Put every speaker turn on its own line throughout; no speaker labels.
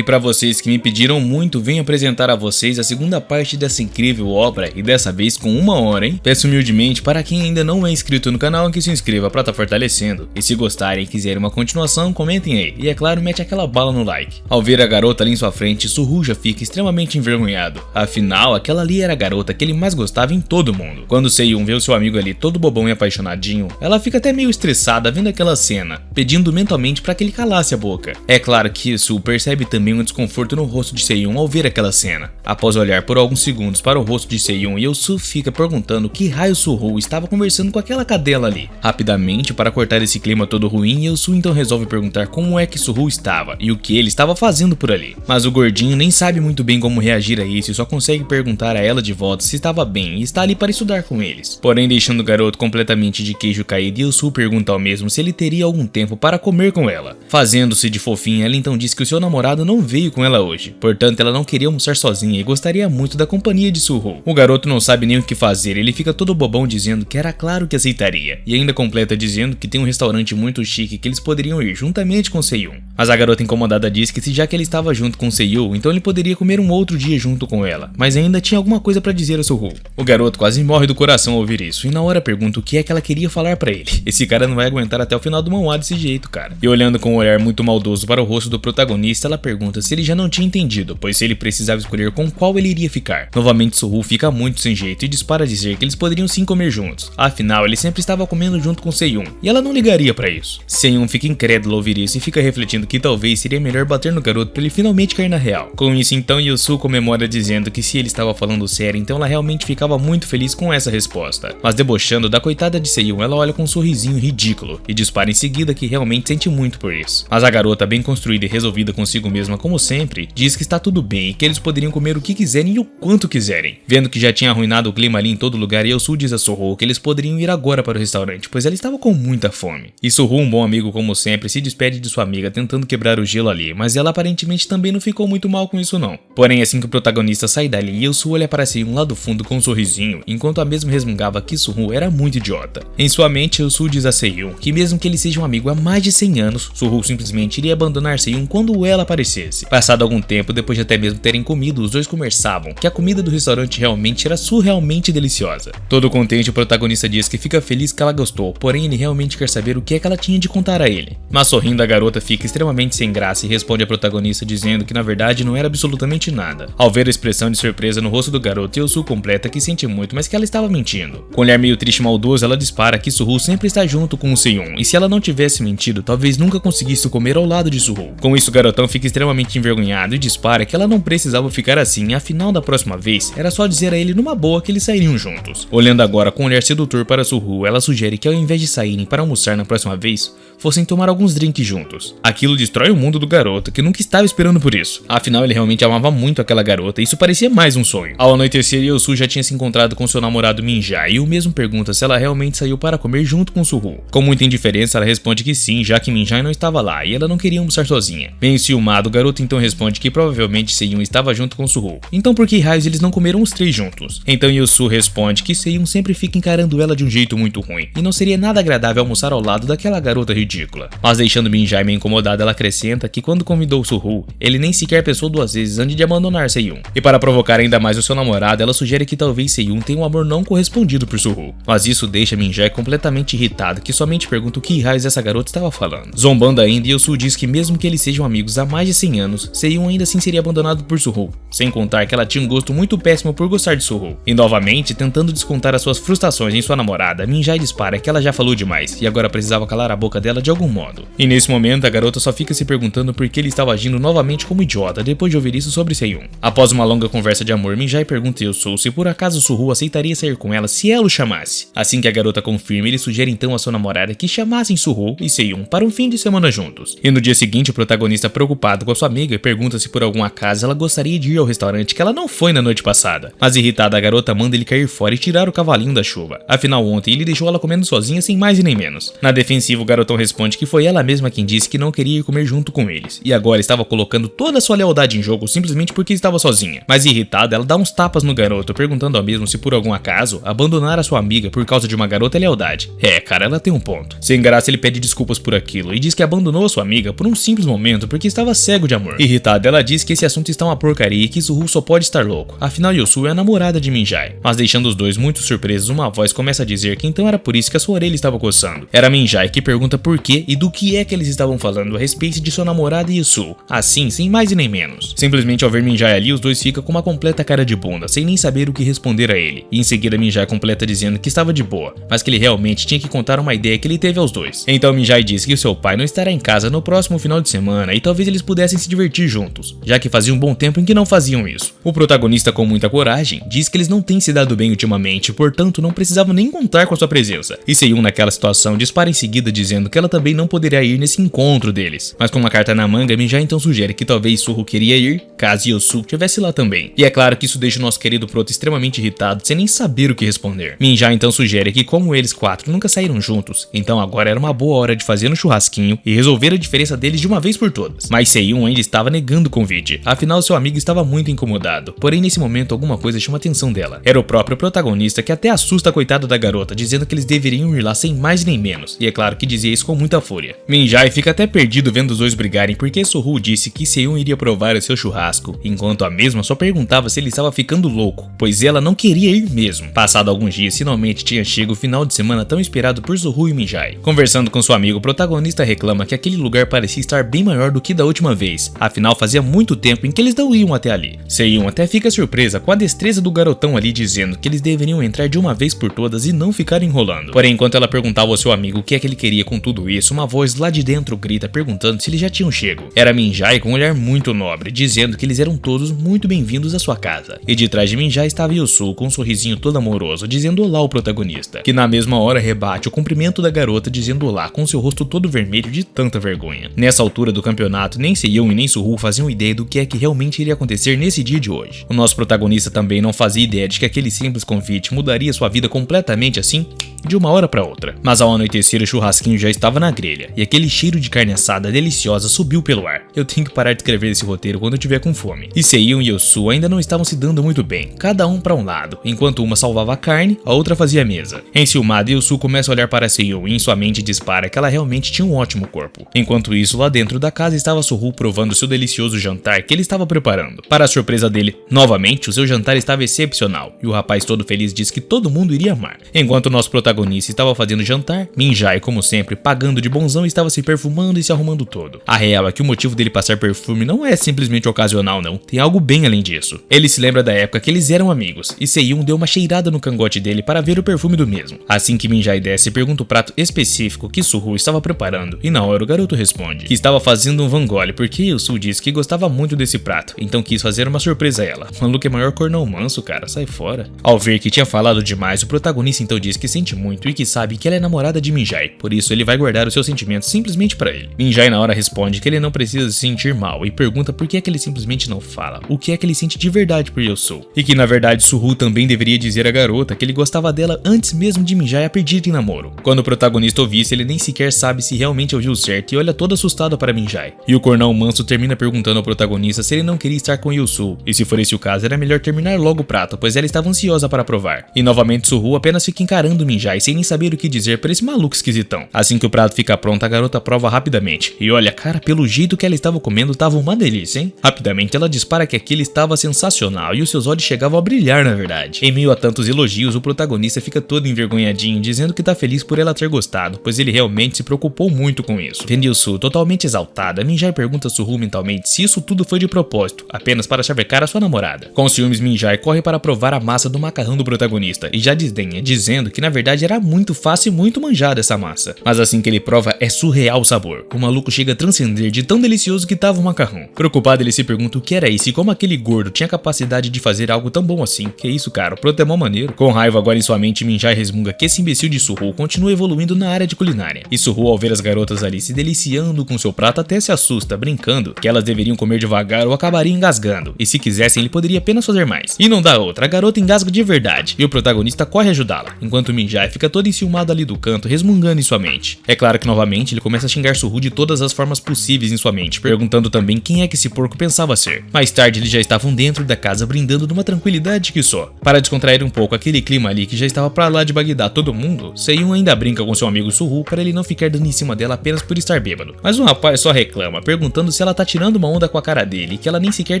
E para vocês que me pediram muito, venho apresentar a vocês a segunda parte dessa incrível obra e dessa vez com 1 hora, hein? Peço humildemente para quem ainda não é inscrito no canal que se inscreva para estar fortalecendo. E se gostarem e quiserem uma continuação, comentem aí. E é claro, mete aquela bala no like. Ao ver a garota ali em sua frente, Suhu já fica extremamente envergonhado. Afinal, aquela ali era a garota que ele mais gostava em todo mundo. Quando Seyun vê o seu amigo ali todo bobão e apaixonadinho, ela fica até meio estressada vendo aquela cena, pedindo mentalmente para que ele calasse a boca. É claro que Su percebe também um desconforto no rosto de Seyun ao ver aquela cena. Após olhar por alguns segundos para o rosto de Seyun, Yeosu fica perguntando que raio Suhu estava conversando com aquela cadela ali. Rapidamente, para cortar esse clima todo ruim, Yeosu então resolve perguntar como é que Suhu estava e o que ele estava fazendo por ali. Mas o gordinho nem sabe muito bem como reagir a isso e só consegue perguntar a ela de volta se estava bem e está ali para estudar com eles. Porém, deixando o garoto completamente de queijo caído, Yeosu pergunta ao mesmo se ele teria algum tempo para comer com ela. Fazendo-se de fofinha, ela então diz que o seu namorado não veio com ela hoje, portanto ela não queria almoçar sozinha e gostaria muito da companhia de Suhu. O garoto não sabe nem o que fazer, ele fica todo bobão dizendo que era claro que aceitaria, e ainda completa dizendo que tem um restaurante muito chique que eles poderiam ir juntamente com Seyun. Mas a garota incomodada diz que se já que ele estava junto com Seyun, então ele poderia comer um outro dia junto com ela, mas ainda tinha alguma coisa para dizer a Suhu. O garoto quase morre do coração ao ouvir isso, e na hora pergunta o que é que ela queria falar para ele. Esse cara não vai aguentar até o final do manhwa desse jeito, cara. E olhando com um olhar muito maldoso para o rosto do protagonista, ela pergunta se ele já não tinha entendido, pois se ele precisava escolher com qual ele iria ficar. Novamente Suhu fica muito sem jeito e dispara dizer que eles poderiam sim comer juntos, afinal ele sempre estava comendo junto com Seyun, e ela não ligaria para isso. Seyun fica incrédulo ao ouvir isso e fica refletindo que talvez seria melhor bater no garoto para ele finalmente cair na real. Com isso então Yeosu comemora dizendo que se ele estava falando sério, então ela realmente ficava muito feliz com essa resposta. Mas debochando da coitada de Seyun, ela olha com um sorrisinho ridículo e dispara em seguida que realmente sente muito por isso. Mas a garota, bem construída e resolvida consigo mesma como sempre, diz que está tudo bem e que eles poderiam comer o que quiserem e o quanto quiserem. Vendo que já tinha arruinado o clima ali em todo lugar, Yeosu diz a Suhu que eles poderiam ir agora para o restaurante, pois ela estava com muita fome. E Suhu, um bom amigo como sempre, se despede de sua amiga tentando quebrar o gelo ali, mas ela aparentemente também não ficou muito mal com isso não. Porém, assim que o protagonista sai dali, Yeosu olha para Seyun lá do fundo com um sorrisinho, enquanto a mesma resmungava que Suhu era muito idiota. Em sua mente, Yeosu diz a Seyun que mesmo que ele seja um amigo há mais de 100 anos, Suhu simplesmente iria abandonar Seyun quando ela aparecesse. Passado algum tempo, depois de até mesmo terem comido, os dois conversavam que a comida do restaurante realmente era surrealmente deliciosa. Todo contente, o protagonista diz que fica feliz que ela gostou, porém ele realmente quer saber o que é que ela tinha de contar a ele. Mas sorrindo, a garota fica extremamente sem graça e responde à protagonista dizendo que na verdade não era absolutamente nada. Ao ver a expressão de surpresa no rosto do garoto, Yeosu completa que sente muito, mas que ela estava mentindo. Com um olhar meio triste e maldoso, ela dispara que Suhu sempre está junto com o Seyun, e se ela não tivesse mentido, talvez nunca conseguisse comer ao lado de Suhu. Com isso, o garotão fica extremamente envergonhado e dispara que ela não precisava ficar assim, afinal da próxima vez, era só dizer a ele numa boa que eles sairiam juntos. Olhando agora com um olhar sedutor para Suhu, ela sugere que ao invés de saírem para almoçar na próxima vez, fossem tomar alguns drinks juntos. Aquilo destrói o mundo do garoto, que nunca estava esperando por isso. Afinal, ele realmente amava muito aquela garota e isso parecia mais um sonho. Ao anoitecer, Yeosu já tinha se encontrado com seu namorado Minjai e o mesmo pergunta se ela realmente saiu para comer junto com Suhu. Com muita indiferença, ela responde que sim, já que Minjai não estava lá e ela não queria almoçar sozinha. Bem enciumado, o garoto então responde que provavelmente Seyun estava junto com Suhu. Então por que raios eles não comeram os três juntos? Então Yeosu responde que Seyun sempre fica encarando ela de um jeito muito ruim e não seria nada agradável almoçar ao lado daquela garota ridícula. Mas deixando Minjai meio incomodada, ela acrescenta que quando convidou Suhu, ele nem sequer pensou duas vezes antes de abandonar Seyun. E para provocar ainda mais o seu namorado, ela sugere que talvez Seyun tenha um amor não correspondido por Suhu. Mas isso deixa Minjai completamente irritado, que somente pergunta o que raios essa garota estava falando. Zombando ainda, Yeosu diz que mesmo que eles sejam amigos há mais de 100 anos, Seyun ainda assim seria abandonado por Suhu, sem contar que ela tinha um gosto muito péssimo por gostar de Suhu. E novamente, tentando descontar as suas frustrações em sua namorada, Minjai dispara que ela já falou demais e agora precisava calar a boca dela de algum modo. E nesse momento, a garota só fica se perguntando por que ele estava agindo novamente como idiota depois de ouvir isso sobre Seyun. Após uma longa conversa de amor, Minjai pergunta a Yeosu se por acaso Suhu aceitaria sair com ela se ela o chamasse. Assim que a garota confirma, ele sugere então a sua namorada que chamassem Suhu e Seyun para um fim de semana juntos. E no dia seguinte, o protagonista, preocupado com a sua amiga, pergunta se por algum acaso ela gostaria de ir ao restaurante que ela não foi na noite passada. Mas irritada, a garota manda ele cair fora e tirar o cavalinho da chuva. Afinal, ontem ele deixou ela comendo sozinha sem mais e nem menos. Na defensiva, o garotão responde responde que foi ela mesma quem disse que não queria ir comer junto com eles, e agora estava colocando toda a sua lealdade em jogo simplesmente porque estava sozinha. Mas irritada, ela dá uns tapas no garoto, perguntando ao mesmo se por algum acaso abandonar a sua amiga por causa de uma garota é lealdade. Cara, ela tem um ponto. Sem graça, ele pede desculpas por aquilo e diz que abandonou a sua amiga por um simples momento porque estava cego de amor. Irritada, ela diz que esse assunto está uma porcaria e que Suhu só pode estar louco, afinal Yosu é a namorada de Minjai. Mas deixando os dois muito surpresos, uma voz começa a dizer que então era por isso que a sua orelha estava coçando. Era Minjai que pergunta por que e do que é que eles estavam falando a respeito de sua namorada Yosu, assim, sem mais e nem menos. Simplesmente ao ver Minjai ali, os dois ficam com uma completa cara de bunda, sem nem saber o que responder a ele. E em seguida Minjai completa dizendo que estava de boa, mas que ele realmente tinha que contar uma ideia que ele teve aos dois. Então Minjai diz que o seu pai não estará em casa no próximo final de semana e talvez eles pudessem se divertir juntos, já que fazia um bom tempo em que não faziam isso. O protagonista, com muita coragem, diz que eles não têm se dado bem ultimamente, portanto não precisavam nem contar com a sua presença. E Seiun, naquela situação, dispara em seguida dizendo que ela também não poderia ir nesse encontro deles. Mas com uma carta na manga, Minjai então sugere que talvez Suhu queria ir, caso Yosu estivesse lá também. E é claro que isso deixa o nosso querido proto extremamente irritado, sem nem saber o que responder. Minjai então sugere que como eles quatro nunca saíram juntos, então agora era uma boa hora de fazer um churrasquinho e resolver a diferença deles de uma vez por todas. Mas Seiun ainda estava negando o convite, afinal seu amigo estava muito incomodado, porém nesse momento alguma coisa chama a atenção dela. Era o próprio protagonista que até assusta a coitada da garota, dizendo que eles deveriam ir lá sem mais nem menos, e é claro que dizia isso com muita fúria. Minjai fica até perdido vendo os dois brigarem porque Suhu disse que Seiun iria provar o seu churrasco, enquanto a mesma só perguntava se ele estava ficando louco, pois ela não queria ir mesmo. Passado alguns dias, finalmente tinha chegado o final de semana tão esperado por Suhu e Minjai. Conversando com seu amigo, o protagonista reclama que aquele lugar parecia estar bem maior do que da última vez, afinal fazia muito tempo em que eles não iam até ali. Seiun até fica surpresa com a destreza do garotão ali dizendo que eles deveriam entrar de uma vez por todas e não ficar enrolando. Porém, enquanto ela perguntava ao seu amigo o que é que ele queria com tudo isso, uma voz lá de dentro grita perguntando se eles já tinham chego. Era Minjai com um olhar muito nobre, dizendo que eles eram todos muito bem-vindos à sua casa. E de trás de Minjai estava Yosu com um sorrisinho todo amoroso, dizendo olá ao protagonista, que na mesma hora rebate o cumprimento da garota dizendo olá com seu rosto todo vermelho de tanta vergonha. Nessa altura do campeonato, nem Seiun e nem Suhu faziam ideia do que é que realmente iria acontecer nesse dia de hoje. O nosso protagonista também não fazia ideia de que aquele simples convite mudaria sua vida completamente assim, de uma hora para outra. Mas ao anoitecer o churrasquinho já estava na grelha, e aquele cheiro de carne assada deliciosa subiu pelo ar. Eu tenho que parar de escrever esse roteiro quando eu tiver com fome. E Seiun e Yosu ainda não estavam se dando muito bem, cada um para um lado, enquanto uma salvava a carne, a outra fazia a mesa. Enciumada, Yosu começa a olhar para Seiun e em sua mente dispara que ela realmente tinha um ótimo corpo. Enquanto isso, lá dentro da casa estava Suhu provando seu delicioso jantar que ele estava preparando. Para a surpresa dele, novamente, o seu jantar estava excepcional, e o rapaz todo feliz disse que todo mundo iria amar. Enquanto o nosso protagonista estava fazendo jantar, Minjai, como sempre, pagando de bonzão, estava se perfumando e se arrumando todo. A real é que o motivo dele passar perfume não é simplesmente ocasional não, tem algo bem além disso. Ele se lembra da época que eles eram amigos, e Seiun deu uma cheirada no cangote dele para ver o perfume do mesmo. Assim que Minjai desce, pergunta o prato específico que Suhu estava preparando, e na hora o garoto responde que estava fazendo um vangole porque Yosu disse que gostava muito desse prato, então quis fazer uma surpresa a ela. O maluco é maior cornão manso, cara, sai fora. Ao ver que tinha falado demais, o protagonista então diz que sente muito e que sabe que ela é namorada de Minjai, por isso ele vai guardar os seus sentimentos simplesmente pra ele. Minjai na hora responde que ele não precisa se sentir mal e pergunta por que é que ele simplesmente não fala, o que é que ele sente de verdade por Yosu, e que na verdade Suhu também deveria dizer à garota que ele gostava dela antes mesmo de Minjai a pedir em namoro. Quando o protagonista ouve isso, ele nem sequer sabe se realmente ouviu certo e olha todo assustado para Minjai. E o cornão manso termina perguntando ao protagonista se ele não queria estar com Yosu, e se for esse o caso era melhor terminar logo o prato, pois ela estava ansiosa para provar. E novamente Suhu apenas fica encarando Minjai sem nem saber o que dizer para esse maluco esquisitão. Assim que o prato fica pronto, a garota prova rapidamente. E olha, cara, pelo jeito que ela estava comendo tava uma delícia, hein? Rapidamente ela dispara que aquilo estava sensacional e os seus olhos chegavam a brilhar na verdade. Em meio a tantos elogios, o protagonista fica todo envergonhadinho, dizendo que tá feliz por ela ter gostado, pois ele realmente se preocupou muito com isso. Vendo Yosu totalmente exaltada, Minjai pergunta a Suhu mentalmente se isso tudo foi de propósito, apenas para chavecar a sua namorada. Com ciúmes, Minjai corre para provar a massa do macarrão do protagonista e já desdenha, dizendo que na verdade era muito fácil e muito manjada essa massa. Mas assim que ele prova, é surreal o sabor. O maluco chega a transcender de tão delicioso que tava o macarrão. Preocupado, ele se pergunta o que era isso e como aquele gordo tinha capacidade de fazer algo tão bom assim. Que isso, cara, o proto é mó maneiro. Com raiva agora em sua mente, Minjai resmunga que esse imbecil de Suhu continua evoluindo na área de culinária. E Suhu, ao ver as garotas ali se deliciando com seu prato, até se assusta, brincando que elas deveriam comer devagar ou acabariam engasgando. E se quisessem, ele poderia apenas fazer mais. E não dá outra, a garota engasga de verdade. E o protagonista corre ajudá-la, enquanto Minjai fica todo enciumado ali do canto, resmungando em sua mente. É claro que novamente ele começa a xingar Suhu de todas as formas possíveis em sua mente, perguntando também quem é que esse porco pensava ser. Mais tarde eles já estavam dentro da casa brindando numa tranquilidade que só. Para descontrair um pouco aquele clima ali que já estava pra lá de Bagdá todo mundo, Seyun ainda brinca com seu amigo Suhu para ele não ficar dando em cima dela apenas por estar bêbado. Mas o rapaz só reclama, perguntando se ela tá tirando uma onda com a cara dele e que ela nem sequer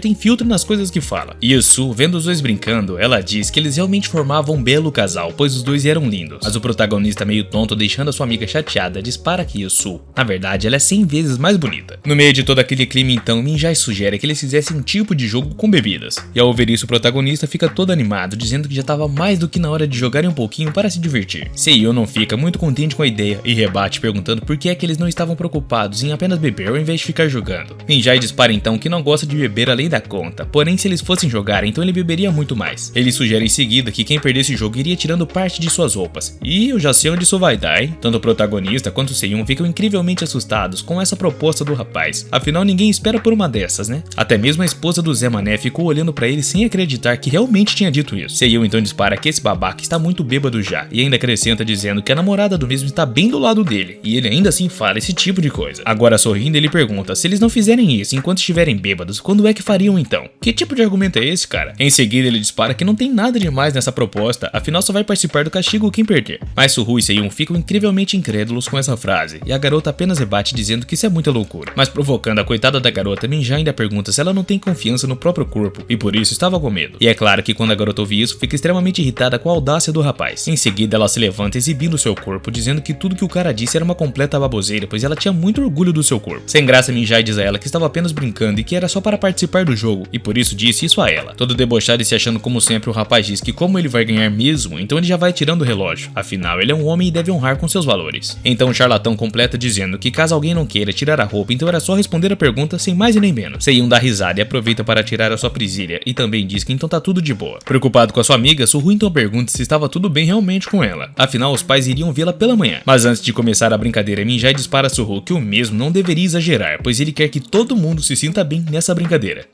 tem filtro nas coisas que fala. E Yusu, vendo os dois brincando, ela diz que eles realmente formavam um belo casal, pois os dois eram lindos. Mas o protagonista, meio tonto, deixando a sua amiga chateada, dispara que Yusu, na verdade, ela é 100 vezes mais bonita. No meio de todo aquele clima então, Minjai sugere que eles fizessem um tipo de jogo com bebidas. E ao ouvir isso, o protagonista fica todo animado, dizendo que já estava mais do que na hora de jogarem um pouquinho para se divertir. Seiyu não fica muito contente com a ideia e rebate perguntando por que é que eles não estavam preocupados em apenas beber ao invés de ficar jogando. Minjai dispara então que não gosta de beber além da conta, porém se eles fossem jogar então ele beberia muito mais. Ele sugere em seguida que quem perdesse o jogo iria tirando parte de suas roupas. E eu já sei onde isso vai dar, hein? Tanto o protagonista quanto o Seyun ficam incrivelmente assustados com essa proposta do rapaz, afinal ninguém espera por uma dessas, né? Até mesmo a esposa do Zé Mané ficou olhando pra ele sem acreditar que realmente tinha dito isso. Seyun então dispara que esse babaca está muito bêbado já, e ainda acrescenta dizendo que a namorada do mesmo está bem do lado dele, e ele ainda assim fala esse tipo de coisa. Agora sorrindo ele pergunta se eles não fizerem isso enquanto estiverem bêbados, quando é que fariam então? Que tipo de argumento é esse, cara? Em seguida ele dispara que não tem nada demais nessa proposta, afinal só vai participar do castigo quem perder. Mas Suhu e Seyun ficam incrivelmente incrédulos com essa frase, e a garota apenas rebate dizendo que isso é muita loucura. Mas provocando a coitada da garota, Minjai ainda pergunta se ela não tem confiança no próprio corpo, e por isso estava com medo. E é claro que quando a garota ouve isso, fica extremamente irritada com a audácia do rapaz. Em seguida ela se levanta exibindo seu corpo, dizendo que tudo que o cara disse era uma completa baboseira, pois ela tinha muito orgulho do seu corpo. Sem graça, Minjai diz a ela que estava apenas brincando e que era só para participar do jogo, e por isso disse isso a ela. Todo debochado e se achando como sempre, o rapaz diz que como ele vai ganhar mesmo, então ele já vai tirando o relógio. Afinal, ele é um homem e deve honrar com seus valores. Então o charlatão completa dizendo que caso alguém não queira tirar a roupa, então era só responder a pergunta sem mais e nem menos. Seyun dá risada e aproveita para tirar a sua presilha e também diz que então tá tudo de boa. Preocupado com a sua amiga, Suhu então pergunta se estava tudo bem realmente com ela. Afinal, os pais iriam vê-la pela manhã. Mas antes de começar a brincadeira, Minjai dispara a Suhu que o mesmo não deveria exagerar, pois ele quer que todo mundo se sinta bem nessa brincadeira.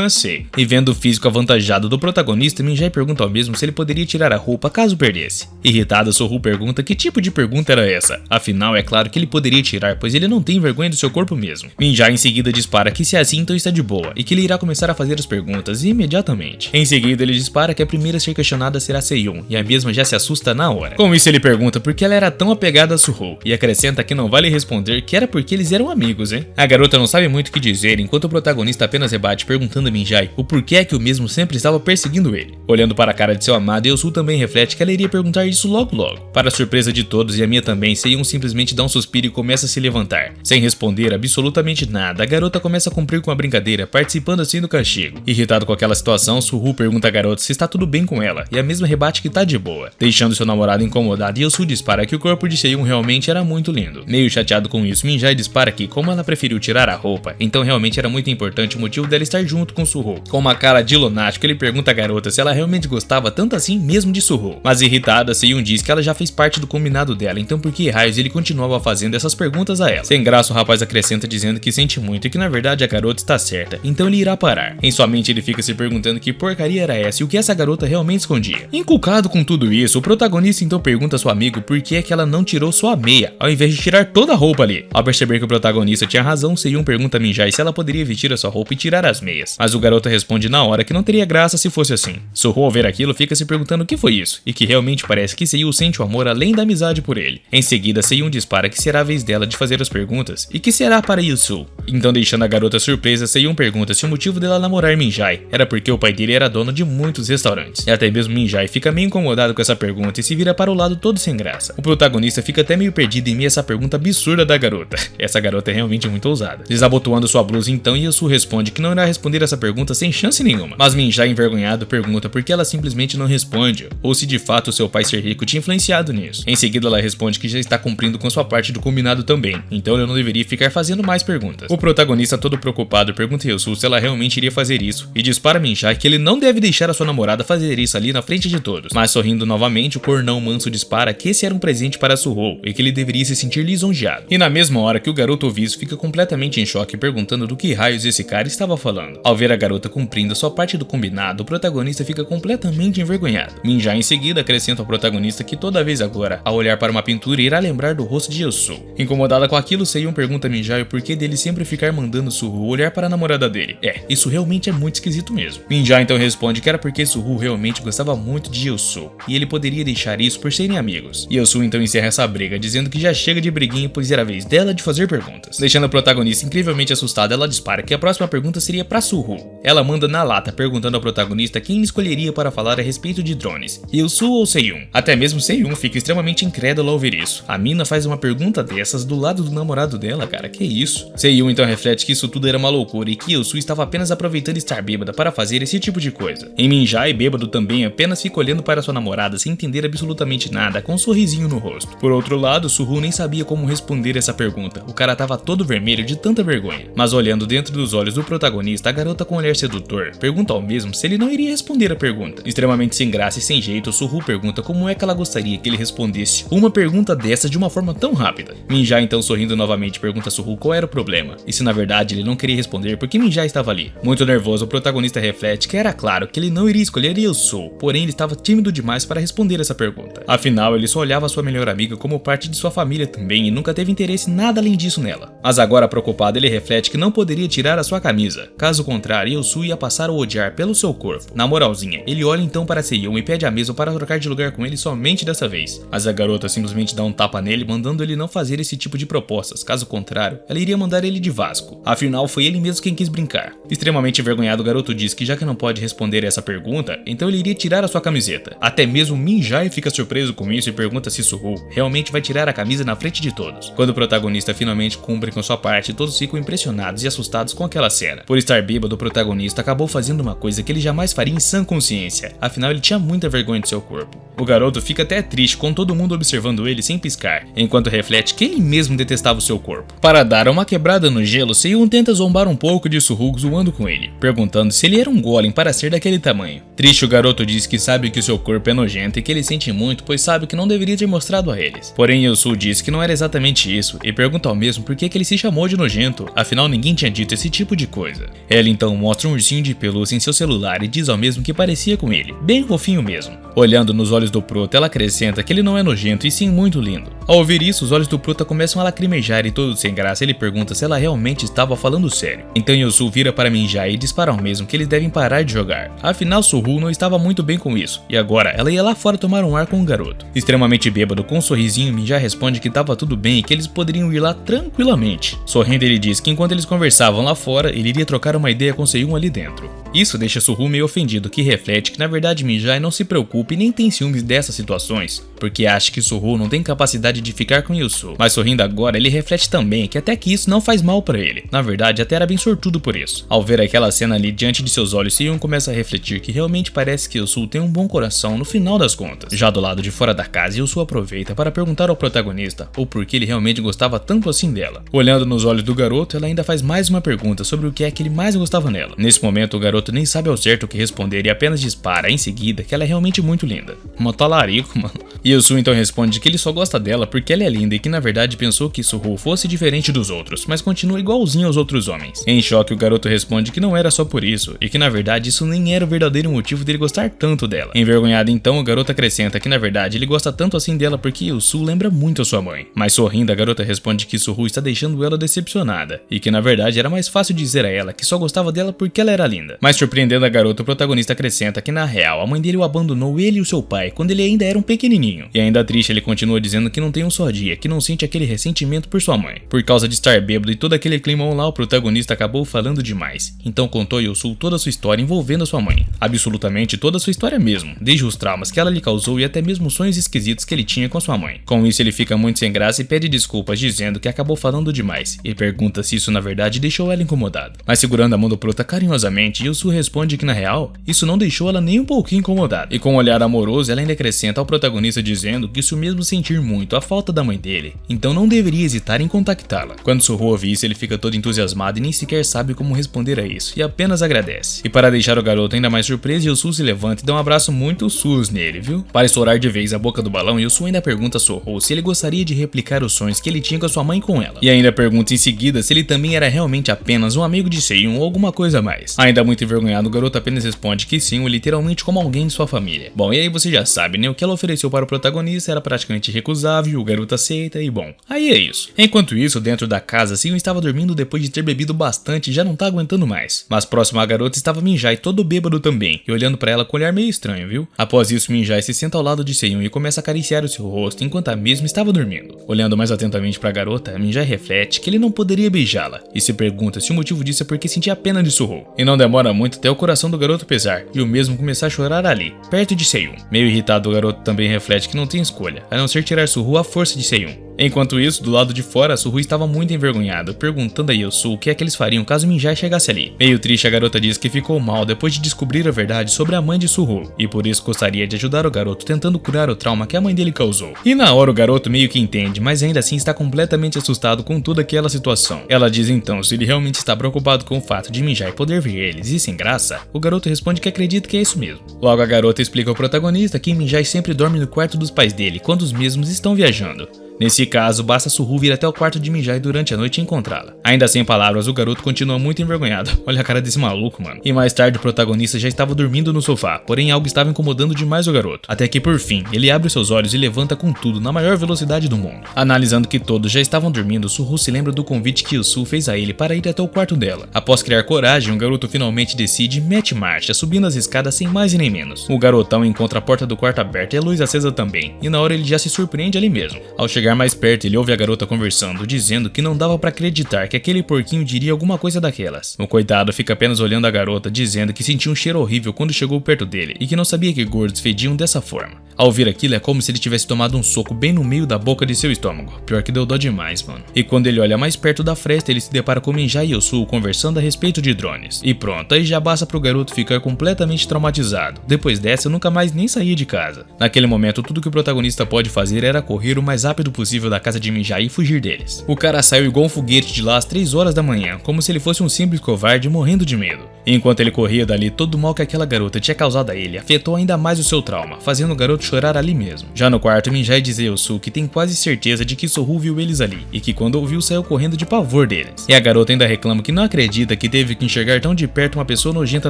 Sei. E vendo o físico avantajado do protagonista, Minjai pergunta ao mesmo se ele poderia tirar a roupa caso perdesse. Irritada, Suhu pergunta que tipo de pergunta era essa. Afinal, é claro que ele poderia tirar, pois ele não tem vergonha do seu corpo mesmo. Minjai em seguida dispara que se é assim, então está de boa, e que ele irá começar a fazer as perguntas imediatamente. Em seguida, ele dispara que a primeira a ser questionada será Seyun, e a mesma já se assusta na hora. Com isso, ele pergunta por que ela era tão apegada a Suhu, e acrescenta que não vale responder que era porque eles eram amigos, hein? A garota não sabe muito o que dizer, enquanto o protagonista apenas rebate perguntando a Minjai o porquê é que o mesmo sempre estava perseguindo ele. Olhando para a cara de seu amado, Yusu também reflete que ela iria perguntar isso logo logo. Para a surpresa de todos e a minha também, Seyun simplesmente dá um suspiro e começa a se levantar. Sem responder absolutamente nada, a garota começa a cumprir com a brincadeira, participando assim do castigo. Irritado com aquela situação, Suhu pergunta à garota se está tudo bem com ela, e a mesma rebate que tá de boa. Deixando seu namorado incomodado, Yusu dispara que o corpo de Seyun realmente era muito lindo. Meio chateado com isso, Minjai dispara que, como ela preferiu tirar a roupa, então realmente era muito importante o motivo dela estar junto com Suhu. Com uma cara de lunático, ele pergunta à garota se ela realmente gostava tanto assim mesmo de Suhu. Mas irritada, Seyun diz que ela já fez parte do combinado dela, então por que raios ele continuava fazendo essas perguntas a ela? Sem graça, o rapaz acrescenta dizendo que sente muito e que na verdade a garota está certa, então ele irá parar. Em sua mente ele fica se perguntando que porcaria era essa e o que essa garota realmente escondia. Inculcado com tudo isso, o protagonista então pergunta a seu amigo por que é que ela não tirou só a meia, ao invés de tirar toda a roupa ali. Ao perceber que o protagonista tinha razão, Seyun pergunta a Minjai se ela poderia vestir a sua roupa e tirar as meias, mas o garoto responde na hora que não teria graça se fosse assim. Suhu, ao ver aquilo, fica se perguntando o que foi isso, e que realmente parece que Seyun sente o amor além da amizade por ele. Em seguida, Seyun dispara que será a vez dela de fazer as perguntas e que será para Yusu. Então, deixando a garota surpresa, Seyun pergunta se o motivo dela namorar Minjai era porque o pai dele era dono de muitos restaurantes. E até mesmo Minjai fica meio incomodado com essa pergunta e se vira para o lado todo sem graça. O protagonista fica até meio perdido em meio a essa pergunta absurda da garota. Essa garota é realmente muito ousada. Desabotoando sua blusa então, Yusu responde que não irá responder essa pergunta sem chance nenhuma. Mas Minjai, envergonhado, pergunta por que ela simplesmente não responde, ou se de fato seu pai ser rico tinha influenciado nisso. Em seguida ela responde que já está cumprindo com sua parte do combinado também, então ele não deveria ficar fazendo mais perguntas. O protagonista, todo preocupado, pergunta a Yusu se ela realmente iria fazer isso, e diz para Minjai que ele não deve deixar a sua namorada fazer isso ali na frente de todos. Mas sorrindo novamente, o cornão manso dispara que esse era um presente para Suhu, e que ele deveria se sentir lisonjeado. E na mesma hora que o garoto ouve isso, fica completamente em choque, perguntando do que raios esse cara estava falando. observando. Ao ver a garota cumprindo sua parte do combinado, o protagonista fica completamente envergonhado. Minja em seguida acrescenta ao protagonista que toda vez agora, ao olhar para uma pintura, irá lembrar do rosto de Yeosu. Incomodada com aquilo, Seiun pergunta a Minja o porquê dele sempre ficar mandando Suhu olhar para a namorada dele. Isso realmente é muito esquisito mesmo. Minja então responde que era porque Suhu realmente gostava muito de Yeosu, e ele poderia deixar isso por serem amigos. Yeosu então encerra essa briga, dizendo que já chega de briguinha, pois era a vez dela de fazer perguntas. Deixando a protagonista incrivelmente assustada, ela dispara que a próxima pergunta seria pra Suhu. Ela manda na lata, perguntando ao protagonista quem escolheria para falar a respeito de drones, Yeosu ou Seiun. Até mesmo Seiun fica extremamente incrédulo ao ver isso. A mina faz uma pergunta dessas do lado do namorado dela, cara, que isso? Seiun então reflete que isso tudo era uma loucura e que Yeosu estava apenas aproveitando estar bêbada para fazer esse tipo de coisa. Em Minja, bêbado também apenas fica olhando para sua namorada sem entender absolutamente nada, com um sorrisinho no rosto. Por outro lado, Suhu nem sabia como responder essa pergunta. O cara tava todo vermelho de tanta vergonha. Mas olhando dentro dos olhos do protagonista, a garota com um olhar sedutor pergunta ao mesmo se ele não iria responder a pergunta. Extremamente sem graça e sem jeito, Suhu pergunta como é que ela gostaria que ele respondesse uma pergunta dessa de uma forma tão rápida. Minja então sorrindo novamente pergunta a Suhu qual era o problema, e se na verdade ele não queria responder porque Minja estava ali. Muito nervoso, o protagonista reflete que era claro que ele não iria escolher Yeosu, porém ele estava tímido demais para responder essa pergunta. Afinal, ele só olhava a sua melhor amiga como parte de sua família também e nunca teve interesse nada além disso nela. Mas agora preocupado, ele reflete que não poderia tirar a sua camisa. Caso contrário, Yeosu ia passar a odiar pelo seu corpo. Na moralzinha, ele olha então para Seiun e pede a mesma para trocar de lugar com ele somente dessa vez. Mas a garota simplesmente dá um tapa nele, mandando ele não fazer esse tipo de propostas. Caso contrário, ela iria mandar ele de Vasco. Afinal, foi ele mesmo quem quis brincar. Extremamente envergonhado, o garoto diz que já que não pode responder essa pergunta, então ele iria tirar a sua camiseta. Até mesmo Minjai fica surpreso com isso e pergunta se Suhu realmente vai tirar a camisa na frente de todos. Quando o protagonista finalmente cumpre com sua parte, todos ficam impressionados e assustados com aquela cena. Por estar bêbado, o protagonista acabou fazendo uma coisa que ele jamais faria em sã consciência, afinal ele tinha muita vergonha de seu corpo. O garoto fica até triste com todo mundo observando ele sem piscar, enquanto reflete que ele mesmo detestava o seu corpo. Para dar uma quebrada no gelo, Seiun tenta zombar um pouco de Suhu zoando com ele, perguntando se ele era um golem para ser daquele tamanho. Triste, o garoto diz que sabe que o seu corpo é nojento e que ele sente muito, pois sabe que não deveria ter mostrado a eles. Porém, Yeosu diz que não era exatamente isso e pergunta ao mesmo por que ele se chamou de nojento, afinal ninguém tinha dito esse tipo de coisa. Ela então mostra um ursinho de pelúcia em seu celular e diz ao mesmo que parecia com ele, bem fofinho mesmo. Olhando nos olhos do Prota, ela acrescenta que ele não é nojento e sim muito lindo. Ao ouvir isso, os olhos do Prota começam a lacrimejar e todo sem graça ele pergunta se ela realmente estava falando sério. Então Yeosu vira para Minjai e diz para ao mesmo que eles devem parar de jogar. Afinal, Suhu não estava muito bem com isso, e agora ela ia lá fora tomar um ar com o garoto. Extremamente bêbado, com um sorrisinho, Minjai responde que estava tudo bem e que eles poderiam ir lá tranquilamente. Sorrindo, ele diz que enquanto eles conversavam lá fora, ele iria trocar uma ideia com Seiun ali dentro. Isso deixa Suhu meio ofendido, que reflete que na verdade Minjai não se preocupa e nem tem ciúmes dessas situações, porque acha que Suhu não tem capacidade de ficar com Yeosu. Mas sorrindo agora, ele reflete também que até que isso não faz mal para ele. Na verdade, até era bem sortudo por isso. Ao ver aquela cena ali diante de seus olhos, Seiun começa a refletir que realmente parece que Yeosu tem um bom coração no final das contas. Já do lado de fora da casa, Yeosu aproveita para perguntar ao protagonista o porquê ele realmente gostava tanto assim dela. Olhando nos olhos do garoto, ela ainda faz mais uma pergunta sobre o que é que ele mais gostava nela. Nesse momento, o garoto nem sabe ao certo o que responder e apenas dispara em seguida que ela é realmente muito linda. Uma talarico, mano. Yeosu então responde que ele só gosta dela porque ela é linda e que na verdade pensou que Suhu fosse diferente dos outros, mas continua igualzinho aos outros homens. Em choque, o garoto responde que não era só por isso e que na verdade isso nem era o verdadeiro motivo dele gostar tanto dela. Envergonhado então, o garoto acrescenta que na verdade ele gosta tanto assim dela porque Yeosu lembra muito a sua mãe. Mas sorrindo, a garota responde que Suhu está deixando ela decepcionada e que na verdade era mais fácil dizer a ela que só gostava dela porque ela era linda. Mas surpreendendo a garota, o protagonista acrescenta que na real a mãe dele o abandonou, ele e o seu pai, quando ele ainda era um pequenininho. E ainda triste, ele continua dizendo que não tem um só dia, que não sente aquele ressentimento por sua mãe. Por causa de estar bêbado e todo aquele climão lá, o protagonista acabou falando demais. Então contou a Yeosu toda a sua história envolvendo a sua mãe. Absolutamente toda a sua história mesmo, desde os traumas que ela lhe causou e até mesmo os sonhos esquisitos que ele tinha com sua mãe. Com isso, ele fica muito sem graça e pede desculpas, dizendo que acabou falando demais, e pergunta se isso na verdade deixou ela incomodada. Mas segurando a mão do Prota carinhosamente, Yeosu responde que na real, isso não deixou ela nem um pouquinho incomodada. E com um olhar amoroso, ela ainda acrescenta ao protagonista protagonista dizendo que isso mesmo sentir muito a falta da mãe dele, então não deveria hesitar em contactá-la. Quando Suho ouve isso, ele fica todo entusiasmado e nem sequer sabe como responder a isso, e apenas agradece. E para deixar o garoto ainda mais surpreso, Yosu se levanta e dá um abraço muito sus nele, viu? Para estourar de vez a boca do balão, Yosu ainda pergunta a Suho se ele gostaria de replicar os sonhos que ele tinha com a sua mãe com ela. E ainda pergunta em seguida se ele também era realmente apenas um amigo de Seiun ou alguma coisa a mais. Ainda muito envergonhado, o garoto apenas responde que sim, literalmente como alguém de sua família. Bom, e aí você já sabe, né? O que ela ofereceu para o protagonista era praticamente recusável, o garoto aceita e bom, aí é isso. Enquanto isso, dentro da casa, Seiun estava dormindo depois de ter bebido bastante e já não tá aguentando mais. Mas próximo à garota estava Minjai, todo bêbado também, e olhando para ela com um olhar meio estranho, viu? Após isso, Minjai se senta ao lado de Seiun e começa a acariciar o seu rosto enquanto a mesma estava dormindo. Olhando mais atentamente para a garota, Minjai reflete que ele não poderia beijá-la e se pergunta se o motivo disso é porque sentia pena de Suho. E não demora muito até o coração do garoto pesar e o mesmo começar a chorar ali, perto de Seiun. Meio irritado, o garoto também reflete que não tem escolha, a não ser tirar Suho à força de Seiun. Enquanto isso, do lado de fora, Suho estava muito envergonhado, perguntando a Yosu o que é que eles fariam caso Minjai chegasse ali. Meio triste, a garota diz que ficou mal depois de descobrir a verdade sobre a mãe de Suho, e por isso gostaria de ajudar o garoto tentando curar o trauma que a mãe dele causou. E na hora o garoto meio que entende, mas ainda assim está completamente assustado com toda aquela situação. Ela diz então se ele realmente está preocupado com o fato de Minjai poder ver eles e sem graça, o garoto responde que acredita que é isso mesmo. Logo a garota explica ao protagonista que Minjai sempre dorme no quarto dos pais dele quando os mesmos estão viajando. Nesse caso, basta Suho vir até o quarto de Minjai durante a noite e encontrá-la. Ainda sem palavras, o garoto continua muito envergonhado. Olha a cara desse maluco, mano. E mais tarde o protagonista já estava dormindo no sofá, porém algo estava incomodando demais o garoto. Até que por fim, ele abre seus olhos e levanta com tudo na maior velocidade do mundo. Analisando que todos já estavam dormindo, Suho se lembra do convite que Yosu fez a ele para ir até o quarto dela. Após criar coragem, o garoto finalmente decide e mete marcha, subindo as escadas sem mais e nem menos. O garotão encontra a porta do quarto aberta e a luz acesa também, e na hora ele já se surpreende ali mesmo. Ao chegar mais perto, ele ouve a garota conversando, dizendo que não dava pra acreditar que aquele porquinho diria alguma coisa daquelas. O coitado fica apenas olhando a garota, dizendo que sentia um cheiro horrível quando chegou perto dele e que não sabia que gordos fediam dessa forma. Ao ouvir aquilo, é como se ele tivesse tomado um soco bem no meio da boca de seu estômago. Pior que deu dó demais, mano. E quando ele olha mais perto da fresta, ele se depara com Minjai e Yosu conversando a respeito de drones. E pronto, aí já basta pro garoto ficar completamente traumatizado. Depois dessa, eu nunca mais nem saía de casa. Naquele momento, tudo que o protagonista pode fazer era correr o mais rápido possível da casa de Minjai e fugir deles. O cara saiu igual um foguete de lá às 3 horas da manhã, como se ele fosse um simples covarde morrendo de medo. E enquanto ele corria dali, todo o mal que aquela garota tinha causado a ele afetou ainda mais o seu trauma, fazendo o garoto chorar ali mesmo. Já no quarto, Minjai diz a Yosu que tem quase certeza de que Suho viu eles ali, e que quando ouviu saiu correndo de pavor deles. E a garota ainda reclama que não acredita que teve que enxergar tão de perto uma pessoa nojenta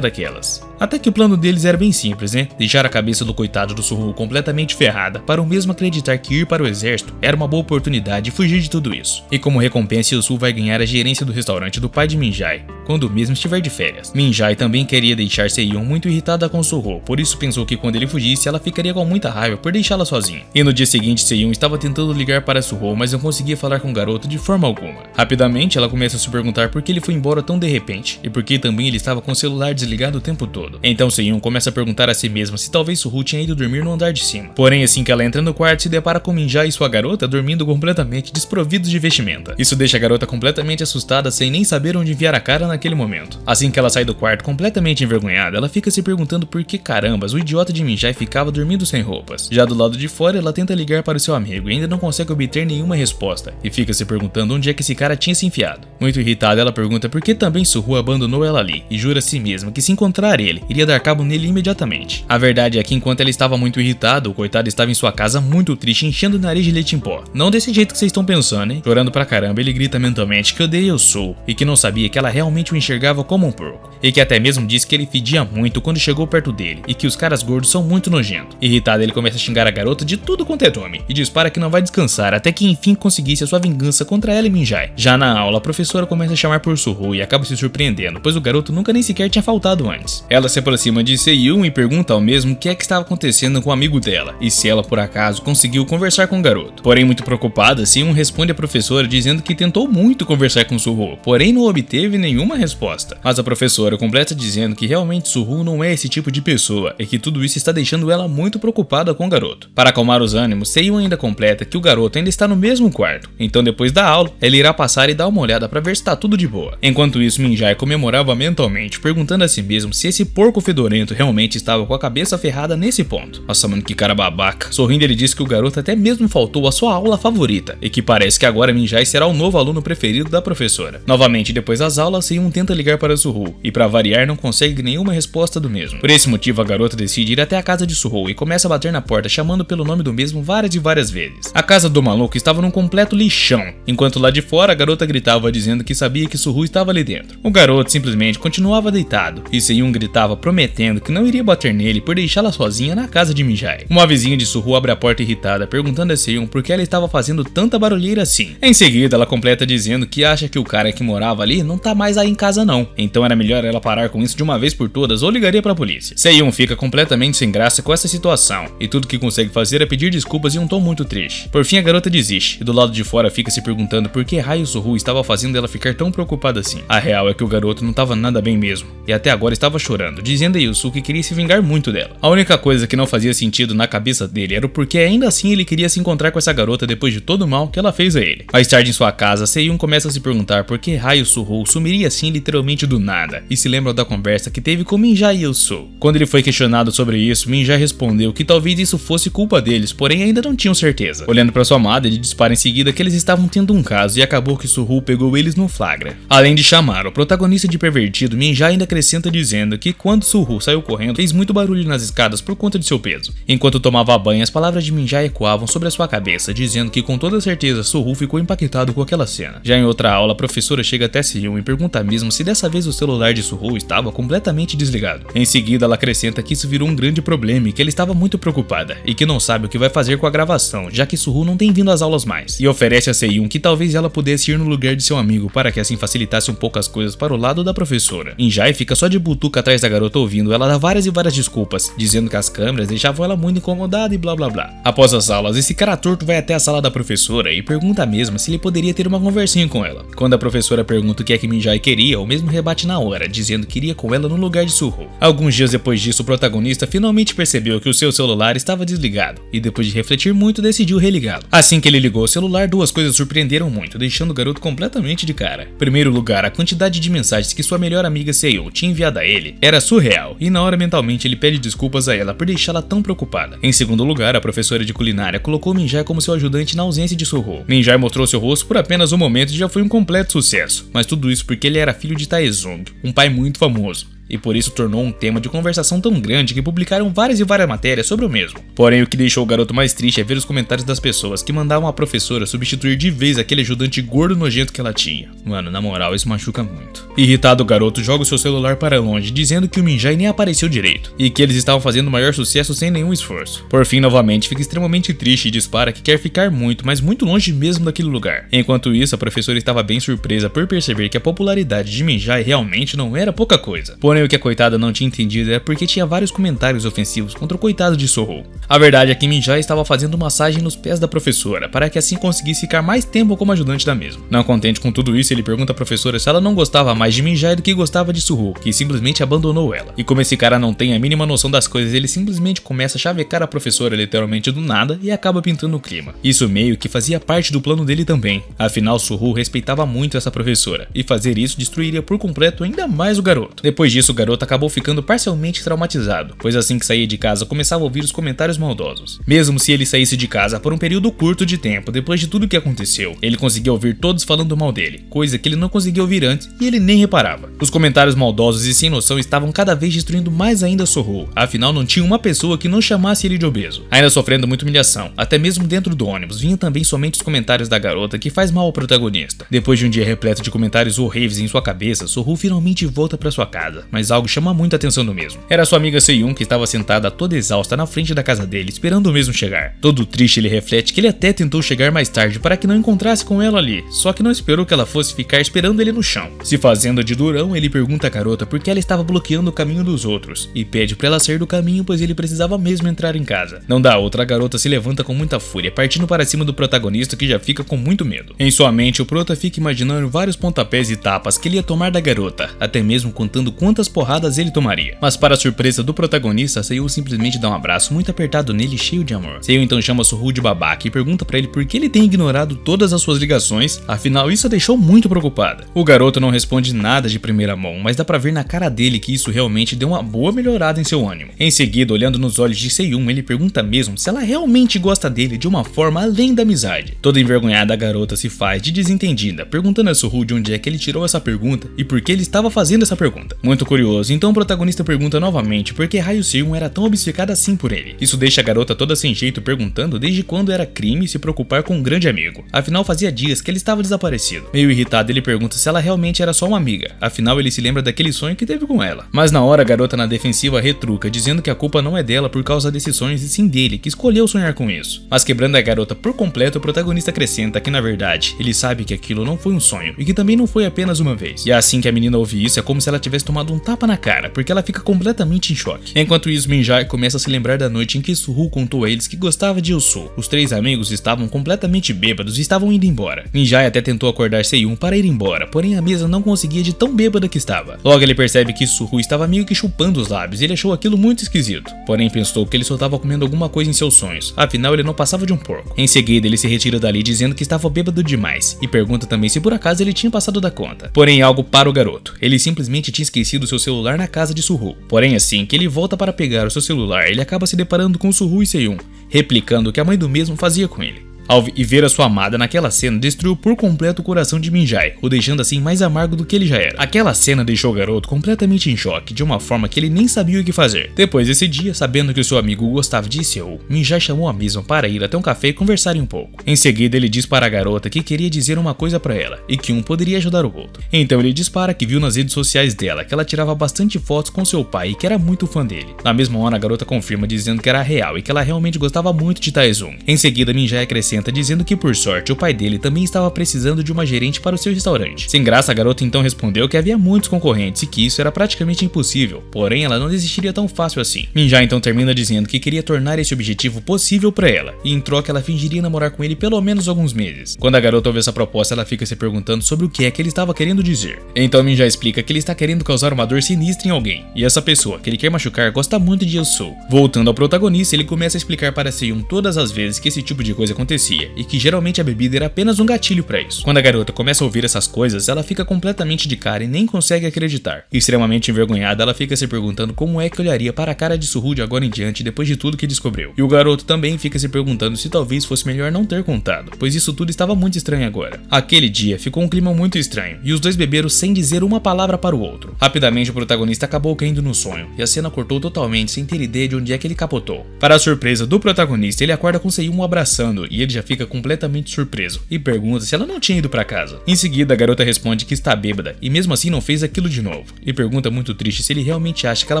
daquelas. Até que o plano deles era bem simples, né? Deixar a cabeça do coitado do Suho completamente ferrada, para o mesmo acreditar que ir para o exército era uma boa oportunidade de fugir de tudo isso. E como recompensa, Yosu vai ganhar a gerência do restaurante do pai de Minjai, quando o mesmo estiver de férias. Minjai também queria deixar Seiun muito irritada com Suho, por isso pensou que quando ele fugisse, ela ficaria com muita raiva por deixá-la sozinha. E no dia seguinte, Seiun estava tentando ligar para Suho, mas não conseguia falar com o garoto de forma alguma. Rapidamente, ela começa a se perguntar por que ele foi embora tão de repente, e por que também ele estava com o celular desligado o tempo todo. Então Seiun começa a perguntar a si mesma se talvez Suho tinha ido dormir no andar de cima. Porém, assim que ela entra no quarto, se depara com Minjai e sua garota dormindo completamente desprovidos de vestimenta. Isso deixa a garota completamente assustada, sem nem saber onde enviar a cara naquele momento. Assim que ela sai do quarto completamente envergonhada, ela fica se perguntando por que carambas o idiota de Minjai ficava dormindo sem roupas. Já do lado de fora, ela tenta ligar para o seu amigo e ainda não consegue obter nenhuma resposta, e fica se perguntando onde é que esse cara tinha se enfiado. Muito irritada, ela pergunta por que também Suho abandonou ela ali, e jura a si mesma que se encontrar ele, iria dar cabo nele imediatamente. A verdade é que enquanto ela estava muito irritada, o coitado estava em sua casa muito triste, enchendo o nariz de leite em pó. Não desse jeito que vocês estão pensando, hein? Chorando pra caramba, ele grita mentalmente que odeia Yosu, e que não sabia que ela realmente o enxergava como um porco, e que até mesmo disse que ele fedia muito quando chegou perto dele, e que os caras gordos são muito nojentos. Irritado, ele começa a xingar a garota de tudo quanto é nome, e dispara que não vai descansar até que enfim conseguisse a sua vingança contra ela e Minjai. Já na aula, a professora começa a chamar por Suho e acaba se surpreendendo, pois o garoto nunca nem sequer tinha faltado antes. Ela se aproxima de Seiun e pergunta ao mesmo o que é que estava acontecendo com o amigo dela, e se ela por acaso conseguiu conversar com o garoto. Porém, Porém, muito preocupada, Seyun responde à professora dizendo que tentou muito conversar com Suho, porém não obteve nenhuma resposta. Mas a professora completa dizendo que realmente Suho não é esse tipo de pessoa e que tudo isso está deixando ela muito preocupada com o garoto. Para acalmar os ânimos, Seyun ainda completa que o garoto ainda está no mesmo quarto, então depois da aula, ele irá passar e dar uma olhada para ver se está tudo de boa. Enquanto isso, Minjae comemorava mentalmente, perguntando a si mesmo se esse porco fedorento realmente estava com a cabeça ferrada nesse ponto. Nossa, mano, que cara babaca. Sorrindo, ele disse que o garoto até mesmo faltou a sua aula favorita e que parece que agora Minjae será o novo aluno preferido da professora. Novamente, depois das aulas, Seyun tenta ligar para Suho e, para variar, não consegue nenhuma resposta do mesmo. Por esse motivo, a garota decide ir até a casa de Suho e começa a bater na porta, chamando pelo nome do mesmo várias e várias vezes. A casa do maluco estava num completo lixão, enquanto lá de fora a garota gritava dizendo que sabia que Suho estava ali dentro. O garoto simplesmente continuava deitado e Seyun gritava prometendo que não iria bater nele por deixá-la sozinha na casa de Minjae. Uma vizinha de Suho abre a porta irritada, perguntando a Seyun por que ela estava fazendo tanta barulheira assim. Em seguida, ela completa dizendo que acha que o cara que morava ali não tá mais aí em casa não, então era melhor ela parar com isso de uma vez por todas ou ligaria pra polícia. Seyun fica completamente sem graça com essa situação e tudo que consegue fazer é pedir desculpas em um tom muito triste. Por fim, a garota desiste e do lado de fora fica se perguntando por que raio Suho estava fazendo ela ficar tão preocupada assim. A real é que o garoto não estava nada bem mesmo e até agora estava chorando, dizendo a Yusu que queria se vingar muito dela. A única coisa que não fazia sentido na cabeça dele era o porquê ainda assim ele queria se encontrar com essa garota depois de todo o mal que ela fez a ele. Mais tarde em sua casa, Seyun começa a se perguntar por que raio Suho sumiria assim literalmente do nada e se lembra da conversa que teve com Minjae e Yusu. Quando ele foi questionado sobre isso, Minjae respondeu que talvez isso fosse culpa deles, porém ainda não tinham certeza. Olhando para sua amada, ele dispara em seguida que eles estavam tendo um caso e acabou que Suho pegou eles no flagra. Além de chamar o protagonista de pervertido, Minjae ainda acrescenta dizendo que quando Suho saiu correndo, fez muito barulho nas escadas por conta de seu peso. Enquanto tomava banho, as palavras de Minjae ecoavam sobre a sua cabeça, dizendo que com toda certeza Suho ficou impactado com aquela cena. Já em outra aula, a professora chega até Seyun e pergunta mesmo se dessa vez o celular de Suho estava completamente desligado. Em seguida, ela acrescenta que isso virou um grande problema e que ela estava muito preocupada e que não sabe o que vai fazer com a gravação, já que Suho não tem vindo às aulas mais, e oferece a Seyun que talvez ela pudesse ir no lugar de seu amigo para que assim facilitasse um pouco as coisas para o lado da professora. Minjae fica só de butuca atrás da garota ouvindo ela dar várias e várias desculpas, dizendo que as câmeras deixavam ela muito incomodada e blá blá blá. Após as aulas, esse cara torto vai até a sala da professora e pergunta mesmo se ele poderia ter uma conversinha com ela. Quando a professora pergunta o que é que Minjae queria, o mesmo rebate na hora, dizendo que iria com ela no lugar de Suho. Alguns dias depois disso, o protagonista finalmente percebeu que o seu celular estava desligado e depois de refletir muito, decidiu religá-lo. Assim que ele ligou o celular, duas coisas surpreenderam muito, deixando o garoto completamente de cara. Em primeiro lugar, a quantidade de mensagens que sua melhor amiga Seyun tinha enviado a ele era surreal, e na hora mentalmente ele pede desculpas a ela por deixá-la tão preocupada. Em segundo lugar, a professora de culinária colocou Minjae como seu ajudante na ausência de Suho. Minjae mostrou seu rosto por apenas um momento e já foi um completo sucesso, mas tudo isso porque ele era filho de Taezong, um pai muito famoso. E por isso tornou um tema de conversação tão grande que publicaram várias e várias matérias sobre o mesmo. Porém, o que deixou o garoto mais triste é ver os comentários das pessoas que mandavam a professora substituir de vez aquele ajudante gordo nojento que ela tinha. Mano, na moral, isso machuca muito. Irritado, o garoto joga o seu celular para longe, dizendo que o Minjae nem apareceu direito, e que eles estavam fazendo o maior sucesso sem nenhum esforço. Por fim, novamente, fica extremamente triste e dispara que quer ficar muito, mas muito longe mesmo daquele lugar. Enquanto isso, a professora estava bem surpresa por perceber que a popularidade de Minjae realmente não era pouca coisa. Porém, o que a coitada não tinha entendido era porque tinha vários comentários ofensivos contra o coitado de Suho. A verdade é que Minjae estava fazendo massagem nos pés da professora, para que assim conseguisse ficar mais tempo como ajudante da mesma. Não contente com tudo isso, ele pergunta à professora se ela não gostava mais de Minjae do que gostava de Suho, que simplesmente abandonou ela. E como esse cara não tem a mínima noção das coisas, ele simplesmente começa a chavecar a professora literalmente do nada e acaba pintando o clima. Isso meio que fazia parte do plano dele também, afinal Suho respeitava muito essa professora, e fazer isso destruiria por completo ainda mais o garoto. Depois disso, o garoto acabou ficando parcialmente traumatizado, pois assim que saía de casa começava a ouvir os comentários maldosos. Mesmo se ele saísse de casa por um período curto de tempo, depois de tudo que aconteceu, ele conseguia ouvir todos falando mal dele, coisa que ele não conseguia ouvir antes e ele nem reparava. Os comentários maldosos e sem noção estavam cada vez destruindo mais ainda Suho, afinal não tinha uma pessoa que não chamasse ele de obeso. Ainda sofrendo muita humilhação, até mesmo dentro do ônibus, vinham também somente os comentários da garota que faz mal ao protagonista. Depois de um dia repleto de comentários horríveis em sua cabeça, Suho finalmente volta para sua casa, mas mas algo chama muita atenção do mesmo. Era sua amiga Seyun, que estava sentada toda exausta na frente da casa dele, esperando o mesmo chegar. Todo triste, ele reflete que ele até tentou chegar mais tarde para que não encontrasse com ela ali, só que não esperou que ela fosse ficar esperando ele no chão. Se fazendo de durão, ele pergunta à garota por que ela estava bloqueando o caminho dos outros e pede para ela sair do caminho, pois ele precisava mesmo entrar em casa. Não dá outra, a garota se levanta com muita fúria, partindo para cima do protagonista, que já fica com muito medo. Em sua mente, o prota fica imaginando vários pontapés e tapas que ele ia tomar da garota, até mesmo contando quantas porradas ele tomaria. Mas para a surpresa do protagonista, Seyun simplesmente dá um abraço muito apertado nele, cheio de amor. Seyun então chama Suhu de babaca e pergunta para ele por que ele tem ignorado todas as suas ligações, afinal isso a deixou muito preocupada. O garoto não responde nada de primeira mão, mas dá pra ver na cara dele que isso realmente deu uma boa melhorada em seu ânimo. Em seguida, olhando nos olhos de Seyun, ele pergunta mesmo se ela realmente gosta dele de uma forma além da amizade. Toda envergonhada, a garota se faz de desentendida, perguntando a Suhu de onde é que ele tirou essa pergunta e por que ele estava fazendo essa pergunta. Muito curioso, então o protagonista pergunta novamente por que raio Seyun era tão obcecada assim por ele. Isso deixa a garota toda sem jeito, perguntando desde quando era crime se preocupar com um grande amigo. Afinal, fazia dias que ele estava desaparecido. Meio irritado, ele pergunta se ela realmente era só uma amiga, afinal ele se lembra daquele sonho que teve com ela. Mas na hora, a garota na defensiva retruca, dizendo que a culpa não é dela por causa desses sonhos e sim dele, que escolheu sonhar com isso. Mas quebrando a garota por completo, o protagonista acrescenta que na verdade, ele sabe que aquilo não foi um sonho e que também não foi apenas uma vez. E assim que a menina ouve isso, é como se ela tivesse tomado um tapa na cara, porque ela fica completamente em choque. Enquanto isso, Minjae começa a se lembrar da noite em que Suhu contou a eles que gostava de Ilsu. Os três amigos estavam completamente bêbados e estavam indo embora. Minjae até tentou acordar Seyun para ir embora, porém a mesa não conseguia de tão bêbada que estava. Logo ele percebe que Suhu estava meio que chupando os lábios e ele achou aquilo muito esquisito. Porém pensou que ele só estava comendo alguma coisa em seus sonhos, afinal ele não passava de um porco. Em seguida ele se retira dali dizendo que estava bêbado demais e pergunta também se por acaso ele tinha passado da conta. Porém algo para o garoto, ele simplesmente tinha esquecido seu celular na casa de Suhu. Porém assim que ele volta para pegar o seu celular, ele acaba se deparando com Suhu e Seyun, replicando o que a mãe do mesmo fazia com ele. Ao ver a sua amada naquela cena, destruiu por completo o coração de Minjae, o deixando assim mais amargo do que ele já era. Aquela cena deixou o garoto completamente em choque, de uma forma que ele nem sabia o que fazer. Depois desse dia, sabendo que o seu amigo gostava de Seo, Minjae chamou a mesma para ir até um café e conversarem um pouco. Em seguida, ele diz para a garota que queria dizer uma coisa para ela, e que um poderia ajudar o outro. Então ele dispara que viu nas redes sociais dela que ela tirava bastante fotos com seu pai e que era muito fã dele. Na mesma hora, a garota confirma dizendo que era real e que ela realmente gostava muito de Taezun. Em seguida, Minjae acrescenta dizendo que por sorte o pai dele também estava precisando de uma gerente para o seu restaurante. Sem graça, a garota então respondeu que havia muitos concorrentes e que isso era praticamente impossível, porém ela não desistiria tão fácil assim. Minjae então termina dizendo que queria tornar esse objetivo possível para ela, e em troca ela fingiria namorar com ele pelo menos alguns meses. Quando a garota ouve essa proposta, ela fica se perguntando sobre o que é que ele estava querendo dizer. Então Minjae explica que ele está querendo causar uma dor sinistra em alguém, e essa pessoa que ele quer machucar gosta muito de Ilsu. Voltando ao protagonista, ele começa a explicar para Seyun todas as vezes que esse tipo de coisa acontecia, e que geralmente a bebida era apenas um gatilho para isso. Quando a garota começa a ouvir essas coisas, ela fica completamente de cara e nem consegue acreditar. Extremamente envergonhada, ela fica se perguntando como é que olharia para a cara de Suhu de agora em diante depois de tudo que descobriu. E o garoto também fica se perguntando se talvez fosse melhor não ter contado, pois isso tudo estava muito estranho agora. Aquele dia ficou um clima muito estranho, e os dois beberam sem dizer uma palavra para o outro. Rapidamente o protagonista acabou caindo no sonho, e a cena cortou totalmente sem ter ideia de onde é que ele capotou. Para a surpresa do protagonista, ele acorda com Seyun o abraçando, e ele já fica completamente surpreso e pergunta se ela não tinha ido para casa. Em seguida, a garota responde que está bêbada e mesmo assim não fez aquilo de novo, e pergunta muito triste se ele realmente acha que ela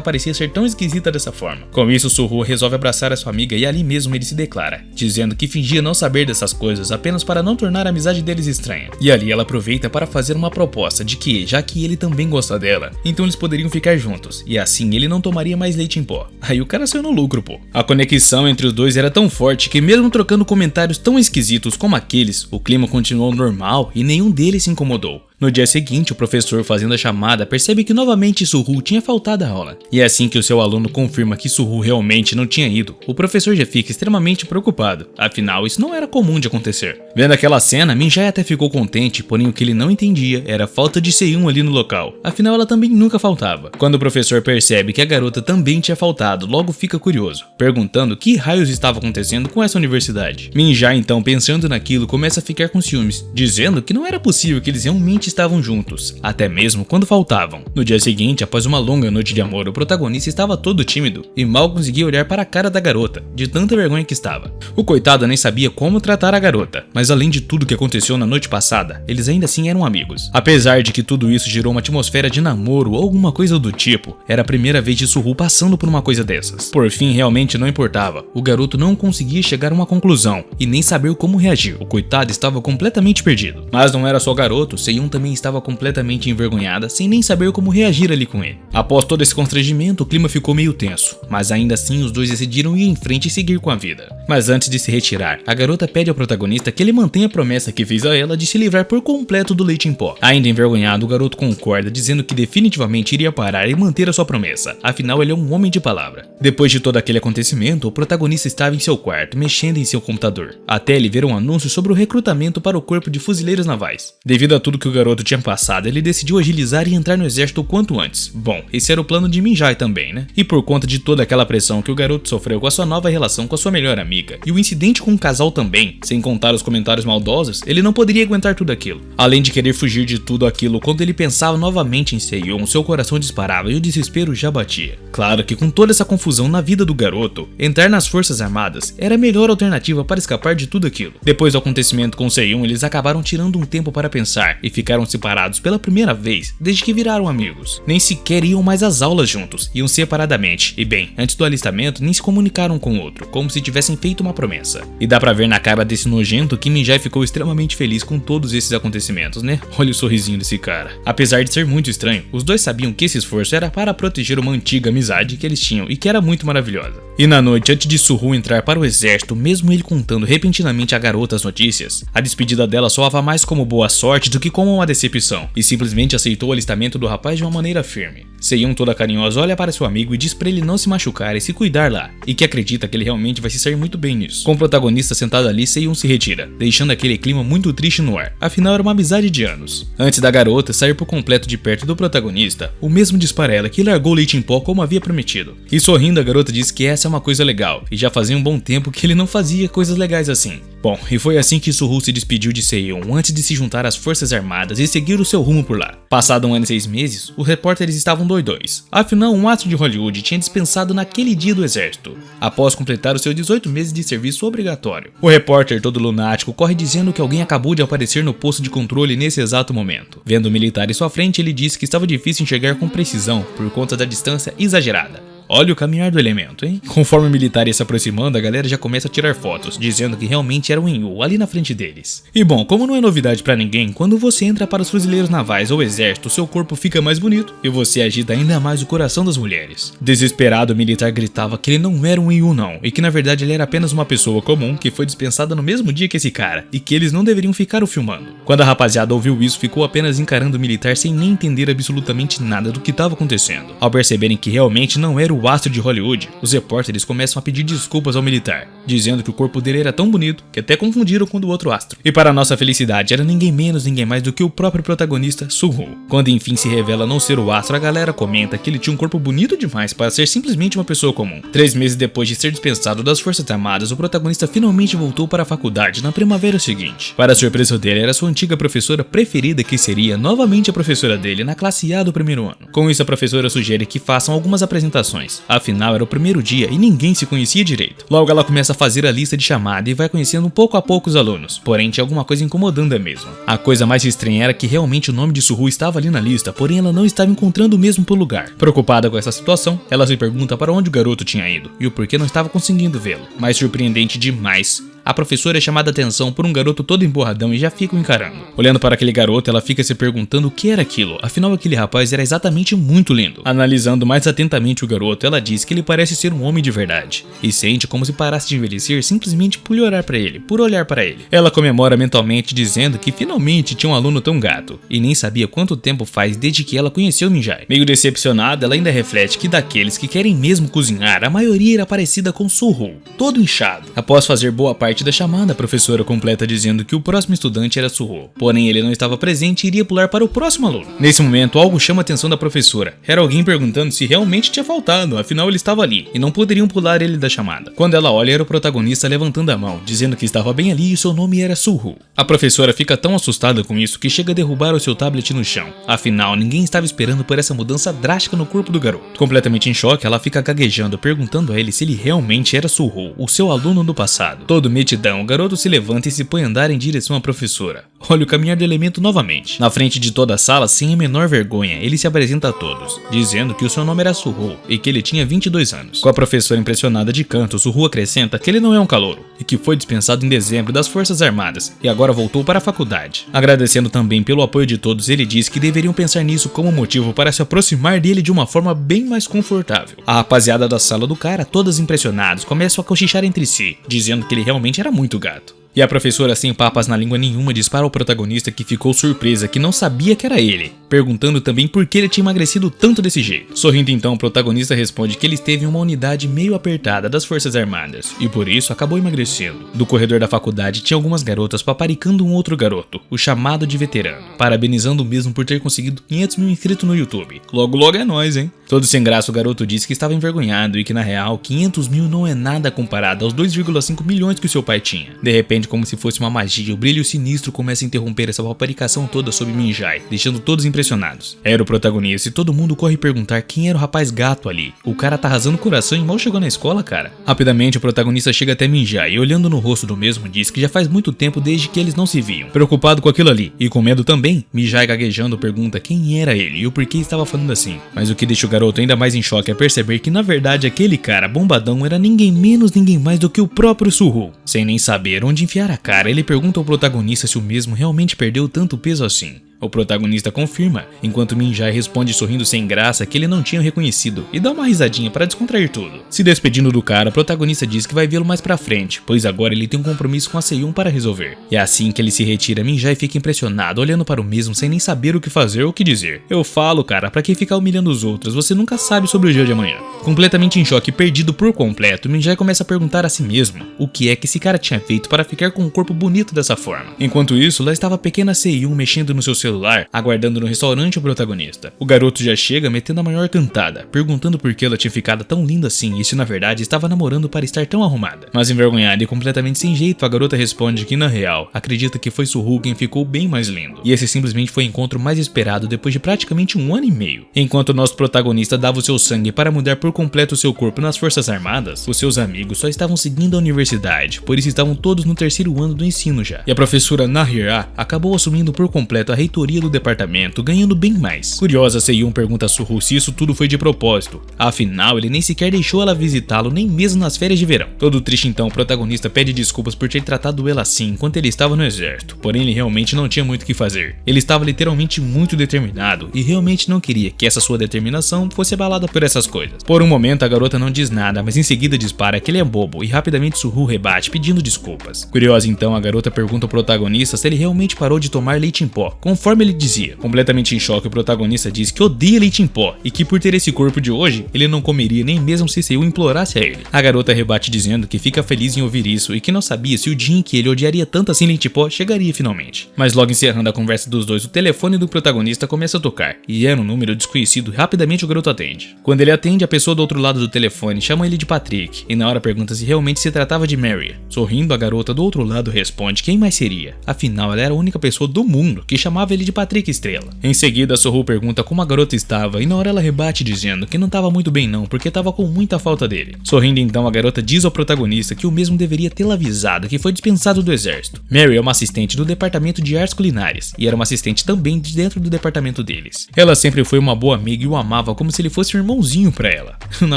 parecia ser tão esquisita dessa forma. Com isso, Suhu resolve abraçar a sua amiga e ali mesmo ele se declara, dizendo que fingia não saber dessas coisas apenas para não tornar a amizade deles estranha. E ali ela aproveita para fazer uma proposta de que, já que ele também gosta dela, então eles poderiam ficar juntos, e assim ele não tomaria mais leite em pó. Aí o cara saiu no lucro, pô. A conexão entre os dois era tão forte que mesmo trocando comentários tão esquisitos como aqueles, o clima continuou normal e nenhum deles se incomodou. No dia seguinte, o professor, fazendo a chamada, percebe que novamente Suhu tinha faltado a aula. E é assim que o seu aluno confirma que Suhu realmente não tinha ido, o professor já fica extremamente preocupado, afinal isso não era comum de acontecer. Vendo aquela cena, Minjae até ficou contente, porém o que ele não entendia era a falta de Seyun ali no local, afinal ela também nunca faltava. Quando o professor percebe que a garota também tinha faltado, logo fica curioso, perguntando que raios estava acontecendo com essa universidade. Minjae então, pensando naquilo, começa a ficar com ciúmes, dizendo que não era possível que eles realmente estavam juntos, até mesmo quando faltavam. No dia seguinte, após uma longa noite de amor, o protagonista estava todo tímido e mal conseguia olhar para a cara da garota, de tanta vergonha que estava. O coitado nem sabia como tratar a garota, mas além de tudo que aconteceu na noite passada, eles ainda assim eram amigos. Apesar de que tudo isso gerou uma atmosfera de namoro ou alguma coisa do tipo, era a primeira vez de Suhu passando por uma coisa dessas. Por fim, realmente não importava, o garoto não conseguia chegar a uma conclusão e nem saber como reagir. O coitado estava completamente perdido. Mas não era só o garoto, Seyun também estava completamente envergonhada, sem nem saber como reagir ali com ele. Após todo esse constrangimento, o clima ficou meio tenso, mas ainda assim os dois decidiram ir em frente e seguir com a vida. Mas antes de se retirar, a garota pede ao protagonista que ele mantenha a promessa que fez a ela de se livrar por completo do leite em pó. Ainda envergonhado, o garoto concorda, dizendo que definitivamente iria parar e manter a sua promessa, afinal ele é um homem de palavra. Depois de todo aquele acontecimento, o protagonista estava em seu quarto, mexendo em seu computador, até ele ver um anúncio sobre o recrutamento para o corpo de fuzileiros navais. Devido a tudo que o garoto tinha passado, ele decidiu agilizar e entrar no exército o quanto antes. Bom, esse era o plano de Minjai também, né? E por conta de toda aquela pressão que o garoto sofreu com a sua nova relação com a sua melhor amiga, e o incidente com o casal também, sem contar os comentários maldosos, ele não poderia aguentar tudo aquilo. Além de querer fugir de tudo aquilo, quando ele pensava novamente em Seyun, seu coração disparava e o desespero já batia. Claro que com toda essa confusão na vida do garoto, entrar nas Forças Armadas era a melhor alternativa para escapar de tudo aquilo. Depois do acontecimento com Seyun, eles acabaram tirando um tempo para pensar e ficaram separados pela primeira vez desde que viraram amigos. Nem sequer iam mais às aulas juntos, iam separadamente. E bem, antes do alistamento nem se comunicaram com o outro, como se tivessem feito uma promessa. E dá pra ver na cara desse nojento que Minjai ficou extremamente feliz com todos esses acontecimentos, né? Olha o sorrisinho desse cara. Apesar de ser muito estranho, os dois sabiam que esse esforço era para proteger uma antiga amizade que eles tinham e que era muito maravilhosa. E na noite, antes de Suhu entrar para o exército, mesmo ele contando repentinamente à garota as notícias, a despedida dela soava mais como boa sorte do que como uma decepção, e simplesmente aceitou o alistamento do rapaz de uma maneira firme. Seyun, toda carinhosa, olha para seu amigo e diz para ele não se machucar e se cuidar lá, e que acredita que ele realmente vai se sair muito bem nisso. Com o protagonista sentado ali, Seyun se retira, deixando aquele clima muito triste no ar, afinal era uma amizade de anos. Antes da garota sair por completo de perto do protagonista, o mesmo diz para ela que largou o leite em pó como havia prometido. E sorrindo, a garota diz que essa é uma coisa legal, e já fazia um bom tempo que ele não fazia coisas legais assim. Bom, e foi assim que Suhu se despediu de Seyun antes de se juntar às Forças Armadas e seguir o seu rumo por lá. Passado 1 ano e 6 meses, os repórteres estavam doidões. Afinal, um astro de Hollywood tinha dispensado naquele dia do exército, após completar os seus 18 meses de serviço obrigatório. O repórter, todo lunático, corre dizendo que alguém acabou de aparecer no posto de controle nesse exato momento. Vendo o militar em sua frente, ele disse que estava difícil enxergar com precisão por conta da distância exagerada. Olha o caminhar do elemento, hein? Conforme o militar ia se aproximando, a galera já começa a tirar fotos, dizendo que realmente era um Yin-Yu ali na frente deles. E bom, como não é novidade pra ninguém, quando você entra para os fuzileiros navais ou exército, seu corpo fica mais bonito e você agita ainda mais o coração das mulheres. Desesperado, o militar gritava que ele não era um Yin-Yu não, e que na verdade ele era apenas uma pessoa comum que foi dispensada no mesmo dia que esse cara, e que eles não deveriam ficar o filmando. Quando a rapaziada ouviu isso, ficou apenas encarando o militar sem nem entender absolutamente nada do que estava acontecendo. Ao perceberem que realmente não era o astro de Hollywood, os repórteres começam a pedir desculpas ao militar, dizendo que o corpo dele era tão bonito que até confundiram com o do outro astro. E para nossa felicidade, era ninguém menos, ninguém mais do que o próprio protagonista, Suhu. Quando enfim se revela não ser o astro, a galera comenta que ele tinha um corpo bonito demais para ser simplesmente uma pessoa comum. 3 meses depois de ser dispensado das Forças Armadas, o protagonista finalmente voltou para a faculdade na primavera seguinte. Para a surpresa dele, era sua antiga professora preferida que seria novamente a professora dele na classe A do primeiro ano. Com isso, a professora sugere que façam algumas apresentações. Afinal, era o primeiro dia e ninguém se conhecia direito. Logo ela começa a fazer a lista de chamada e vai conhecendo pouco a pouco os alunos, porém tinha alguma coisa incomodando a mesma. A coisa mais estranha era que realmente o nome de Suhu estava ali na lista, porém ela não estava encontrando o mesmo pelo lugar. Preocupada com essa situação, ela se pergunta para onde o garoto tinha ido e o porquê não estava conseguindo vê-lo. Mas surpreendente demais, a professora é chamada a atenção por um garoto todo emborradão e já fica o encarando. Olhando para aquele garoto, ela fica se perguntando o que era aquilo, afinal aquele rapaz era exatamente muito lindo. Analisando mais atentamente o garoto, ela diz que ele parece ser um homem de verdade, e sente como se parasse de envelhecer simplesmente por olhar para ele. Ela comemora mentalmente dizendo que finalmente tinha um aluno tão gato, e nem sabia quanto tempo faz desde que ela conheceu Minjai. Meio decepcionada, ela ainda reflete que daqueles que querem mesmo cozinhar, a maioria era parecida com Suhu, todo inchado. Após fazer boa parte parte da chamada, a professora completa dizendo que o próximo estudante era Suho. Porém, ele não estava presente e iria pular para o próximo aluno. Nesse momento, algo chama a atenção da professora. Era alguém perguntando se realmente tinha faltado, afinal ele estava ali, e não poderiam pular ele da chamada. Quando ela olha, era o protagonista levantando a mão, dizendo que estava bem ali e seu nome era Suho. A professora fica tão assustada com isso que chega a derrubar o seu tablet no chão. Afinal, ninguém estava esperando por essa mudança drástica no corpo do garoto. Completamente em choque, ela fica gaguejando, perguntando a ele se ele realmente era Suho, o seu aluno do passado. Todo metidão, o garoto se levanta e se põe a andar em direção à professora. Olha o caminhar do elemento novamente. Na frente de toda a sala, sem a menor vergonha, ele se apresenta a todos, dizendo que o seu nome era Suho e que ele tinha 22 anos. Com a professora impressionada de canto, Suho acrescenta que ele não é um calouro e que foi dispensado em dezembro das Forças Armadas e agora voltou para a faculdade. Agradecendo também pelo apoio de todos, ele diz que deveriam pensar nisso como motivo para se aproximar dele de uma forma bem mais confortável. A rapaziada da sala do cara, todas impressionadas, começam a cochichar entre si, dizendo que ele realmente era muito gato. E a professora, sem papas na língua nenhuma, diz para o protagonista que ficou surpresa, que não sabia que era ele, perguntando também por que ele tinha emagrecido tanto desse jeito. Sorrindo então, o protagonista responde que ele esteve em uma unidade meio apertada das Forças Armadas, e por isso acabou emagrecendo. Do corredor da faculdade tinha algumas garotas paparicando um outro garoto, o chamado de veterano, parabenizando o mesmo por ter conseguido 500 mil inscritos no YouTube. Logo logo é nóis, hein? Todo sem graça, o garoto disse que estava envergonhado e que na real 500 mil não é nada comparado aos 2,5 milhões que o seu pai tinha. De repente, como se fosse uma magia, o brilho sinistro começa a interromper essa paparicação toda sobre Minjai, deixando todos impressionados. Era o protagonista e todo mundo corre perguntar quem era o rapaz gato ali. O cara tá arrasando o coração e mal chegou na escola, cara. Rapidamente, o protagonista chega até Minjai e olhando no rosto do mesmo diz que já faz muito tempo desde que eles não se viam. Preocupado com aquilo ali e com medo também, Minjai gaguejando pergunta quem era ele e o porquê estava falando assim. Mas o que deixa o garoto ainda mais em choque é perceber que na verdade aquele cara bombadão era ninguém menos, ninguém mais do que o próprio Suho. Sem nem saber onde enfiar a cara, ele pergunta ao protagonista se o mesmo realmente perdeu tanto peso assim. O protagonista confirma, enquanto Minjai responde sorrindo sem graça que ele não tinha reconhecido e dá uma risadinha para descontrair tudo. Se despedindo do cara, o protagonista diz que vai vê-lo mais pra frente, pois agora ele tem um compromisso com a Seiyun para resolver. E assim que ele se retira, Minjai fica impressionado, olhando para o mesmo sem nem saber o que fazer ou o que dizer. Eu falo, cara, pra que ficar humilhando os outros? Você nunca sabe sobre o dia de amanhã. Completamente em choque e perdido por completo, Minjai começa a perguntar a si mesmo o que é que esse cara tinha feito para ficar com um corpo bonito dessa forma. Enquanto isso, lá estava a pequena Seiyun mexendo no seu celular, aguardando no restaurante o protagonista. O garoto já chega metendo a maior cantada, perguntando por que ela tinha ficado tão linda assim e se na verdade estava namorando para estar tão arrumada. Mas envergonhada e completamente sem jeito, a garota responde que na real, acredita que foi Suho quem ficou bem mais lindo. E esse simplesmente foi o encontro mais esperado depois de praticamente 1 ano e meio. Enquanto o nosso protagonista dava o seu sangue para mudar por completo o seu corpo nas Forças Armadas, os seus amigos só estavam seguindo a universidade, por isso estavam todos no 3º ano do ensino já. E a professora Nahira acabou assumindo por completo a reitoria do departamento, ganhando bem mais. Curiosa, Seiyun pergunta a Suho se isso tudo foi de propósito. Afinal, ele nem sequer deixou ela visitá-lo, nem mesmo nas férias de verão. Todo triste então, o protagonista pede desculpas por ter tratado ela assim enquanto ele estava no exército. Porém, ele realmente não tinha muito o que fazer. Ele estava literalmente muito determinado e realmente não queria que essa sua determinação fosse abalada por essas coisas. Por um momento, a garota não diz nada, mas em seguida dispara que ele é bobo e rapidamente Suho rebate pedindo desculpas. Curiosa então, a garota pergunta ao protagonista se ele realmente parou de tomar leite em pó, conforme ele dizia. Completamente em choque, o protagonista diz que odeia leite em pó e que por ter esse corpo de hoje, ele não comeria nem mesmo se Seiyun implorasse a ele. A garota rebate dizendo que fica feliz em ouvir isso e que não sabia se o dia em que ele odiaria tanto assim leite em pó chegaria finalmente. Mas logo encerrando a conversa dos dois, o telefone do protagonista começa a tocar e era um número desconhecido e rapidamente o garoto atende. Quando ele atende, a pessoa do outro lado do telefone chama ele de Patrick e na hora pergunta se realmente se tratava de Mary. Sorrindo, a garota do outro lado responde quem mais seria. Afinal, ela era a única pessoa do mundo que chamava ele de Patrick Estrela. Em seguida, Suho pergunta como a garota estava e na hora ela rebate dizendo que não estava muito bem não, porque estava com muita falta dele. Sorrindo então, a garota diz ao protagonista que o mesmo deveria tê-la avisado que foi dispensado do exército. Mary é uma assistente do departamento de artes culinárias e era uma assistente também de dentro do departamento deles. Ela sempre foi uma boa amiga e o amava como se ele fosse um irmãozinho pra ela. Eu não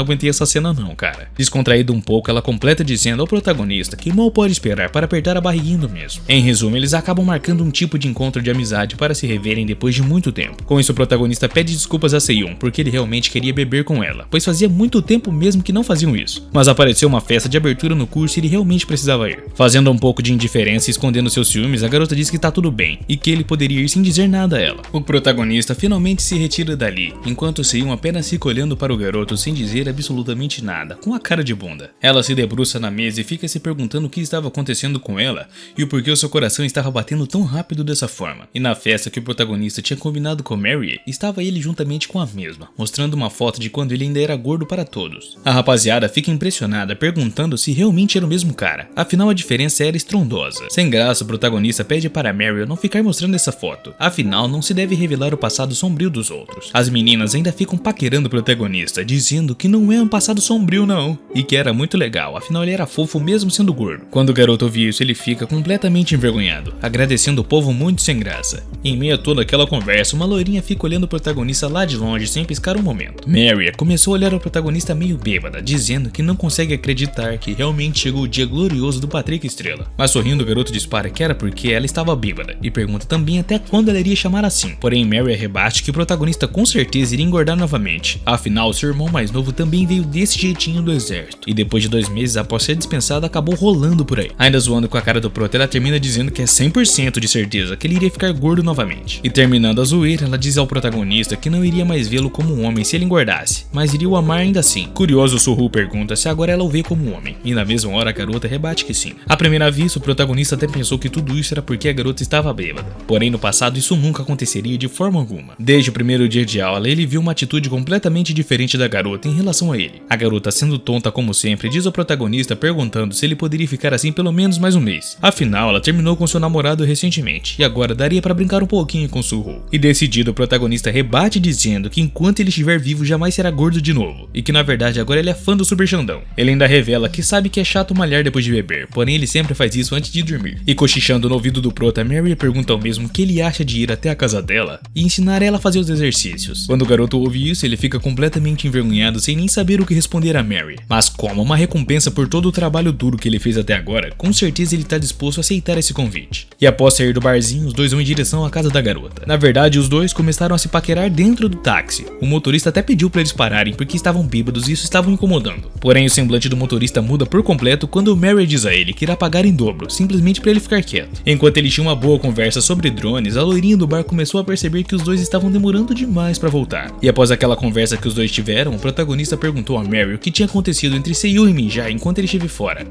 aguentei essa cena não, cara. Descontraído um pouco, ela completa dizendo ao protagonista que mal pode esperar para apertar a barriguinha do mesmo. Em resumo, eles acabam marcando um tipo de encontro de amizade para para se reverem depois de muito tempo. Com isso, o protagonista pede desculpas a Seiun porque ele realmente queria beber com ela, pois fazia muito tempo mesmo que não faziam isso. Mas apareceu uma festa de abertura no curso e ele realmente precisava ir. Fazendo um pouco de indiferença e escondendo seus ciúmes, a garota diz que tá tudo bem e que ele poderia ir sem dizer nada a ela. O protagonista finalmente se retira dali, enquanto Seiun apenas fica olhando para o garoto sem dizer absolutamente nada, com a cara de bunda. Ela se debruça na mesa e fica se perguntando o que estava acontecendo com ela e o porquê o seu coração estava batendo tão rápido dessa forma. E na festa que o protagonista tinha combinado com Mary, estava ele juntamente com a mesma, mostrando uma foto de quando ele ainda era gordo para todos. A rapaziada fica impressionada, perguntando se realmente era o mesmo cara, afinal a diferença era estrondosa. Sem graça, o protagonista pede para Mary não ficar mostrando essa foto, afinal não se deve revelar o passado sombrio dos outros. As meninas ainda ficam paquerando o protagonista, dizendo que não é um passado sombrio não, e que era muito legal, afinal ele era fofo mesmo sendo gordo. Quando o garoto ouve isso, ele fica completamente envergonhado, agradecendo o povo muito sem graça. Em meio a toda aquela conversa, uma loirinha fica olhando o protagonista lá de longe sem piscar um momento. Mary começou a olhar o protagonista meio bêbada, dizendo que não consegue acreditar que realmente chegou o dia glorioso do Patrick Estrela. Mas sorrindo, o garoto dispara que era porque ela estava bêbada, e pergunta também até quando ela iria chamar assim. Porém, Mary rebate que o protagonista com certeza iria engordar novamente, afinal seu irmão mais novo também veio desse jeitinho do exército, e depois de 2 meses após ser dispensado acabou rolando por aí. Ainda zoando com a cara do prota, ela termina dizendo que é 100% de certeza que ele iria ficar gordo novamente. E terminando a zoeira, ela diz ao protagonista que não iria mais vê-lo como um homem se ele engordasse, mas iria o amar ainda assim. Curioso, Suhu pergunta se agora ela o vê como um homem, e na mesma hora a garota rebate que sim. À primeira vista, o protagonista até pensou que tudo isso era porque a garota estava bêbada, porém no passado isso nunca aconteceria de forma alguma. Desde o primeiro dia de aula, ele viu uma atitude completamente diferente da garota em relação a ele. A garota, sendo tonta como sempre, diz ao protagonista perguntando se ele poderia ficar assim pelo menos mais um mês. Afinal, ela terminou com seu namorado recentemente, e agora daria pra brincar um pouquinho com Suhu. E decidido, o protagonista rebate dizendo que enquanto ele estiver vivo jamais será gordo de novo, e que na verdade agora ele é fã do Super Xandão. Ele ainda revela que sabe que é chato malhar depois de beber, porém ele sempre faz isso antes de dormir. E cochichando no ouvido do prota, Mary pergunta ao mesmo que ele acha de ir até a casa dela e ensinar ela a fazer os exercícios. Quando o garoto ouve isso, ele fica completamente envergonhado sem nem saber o que responder a Mary. Mas como uma recompensa por todo o trabalho duro que ele fez até agora, com certeza ele está disposto a aceitar esse convite. E após sair do barzinho, os dois vão em direção à casa da garota. Na verdade, os dois começaram a se paquerar dentro do táxi. O motorista até pediu para eles pararem porque estavam bêbados e isso estava incomodando. Porém, o semblante do motorista muda por completo quando Mary diz a ele que irá pagar em dobro, simplesmente para ele ficar quieto. Enquanto ele tinha uma boa conversa sobre drones, a loirinha do bar começou a perceber que os dois estavam demorando demais para voltar. E após aquela conversa que os dois tiveram, o protagonista perguntou a Mary o que tinha acontecido entre Seiyu e Minjai enquanto ele esteve fora.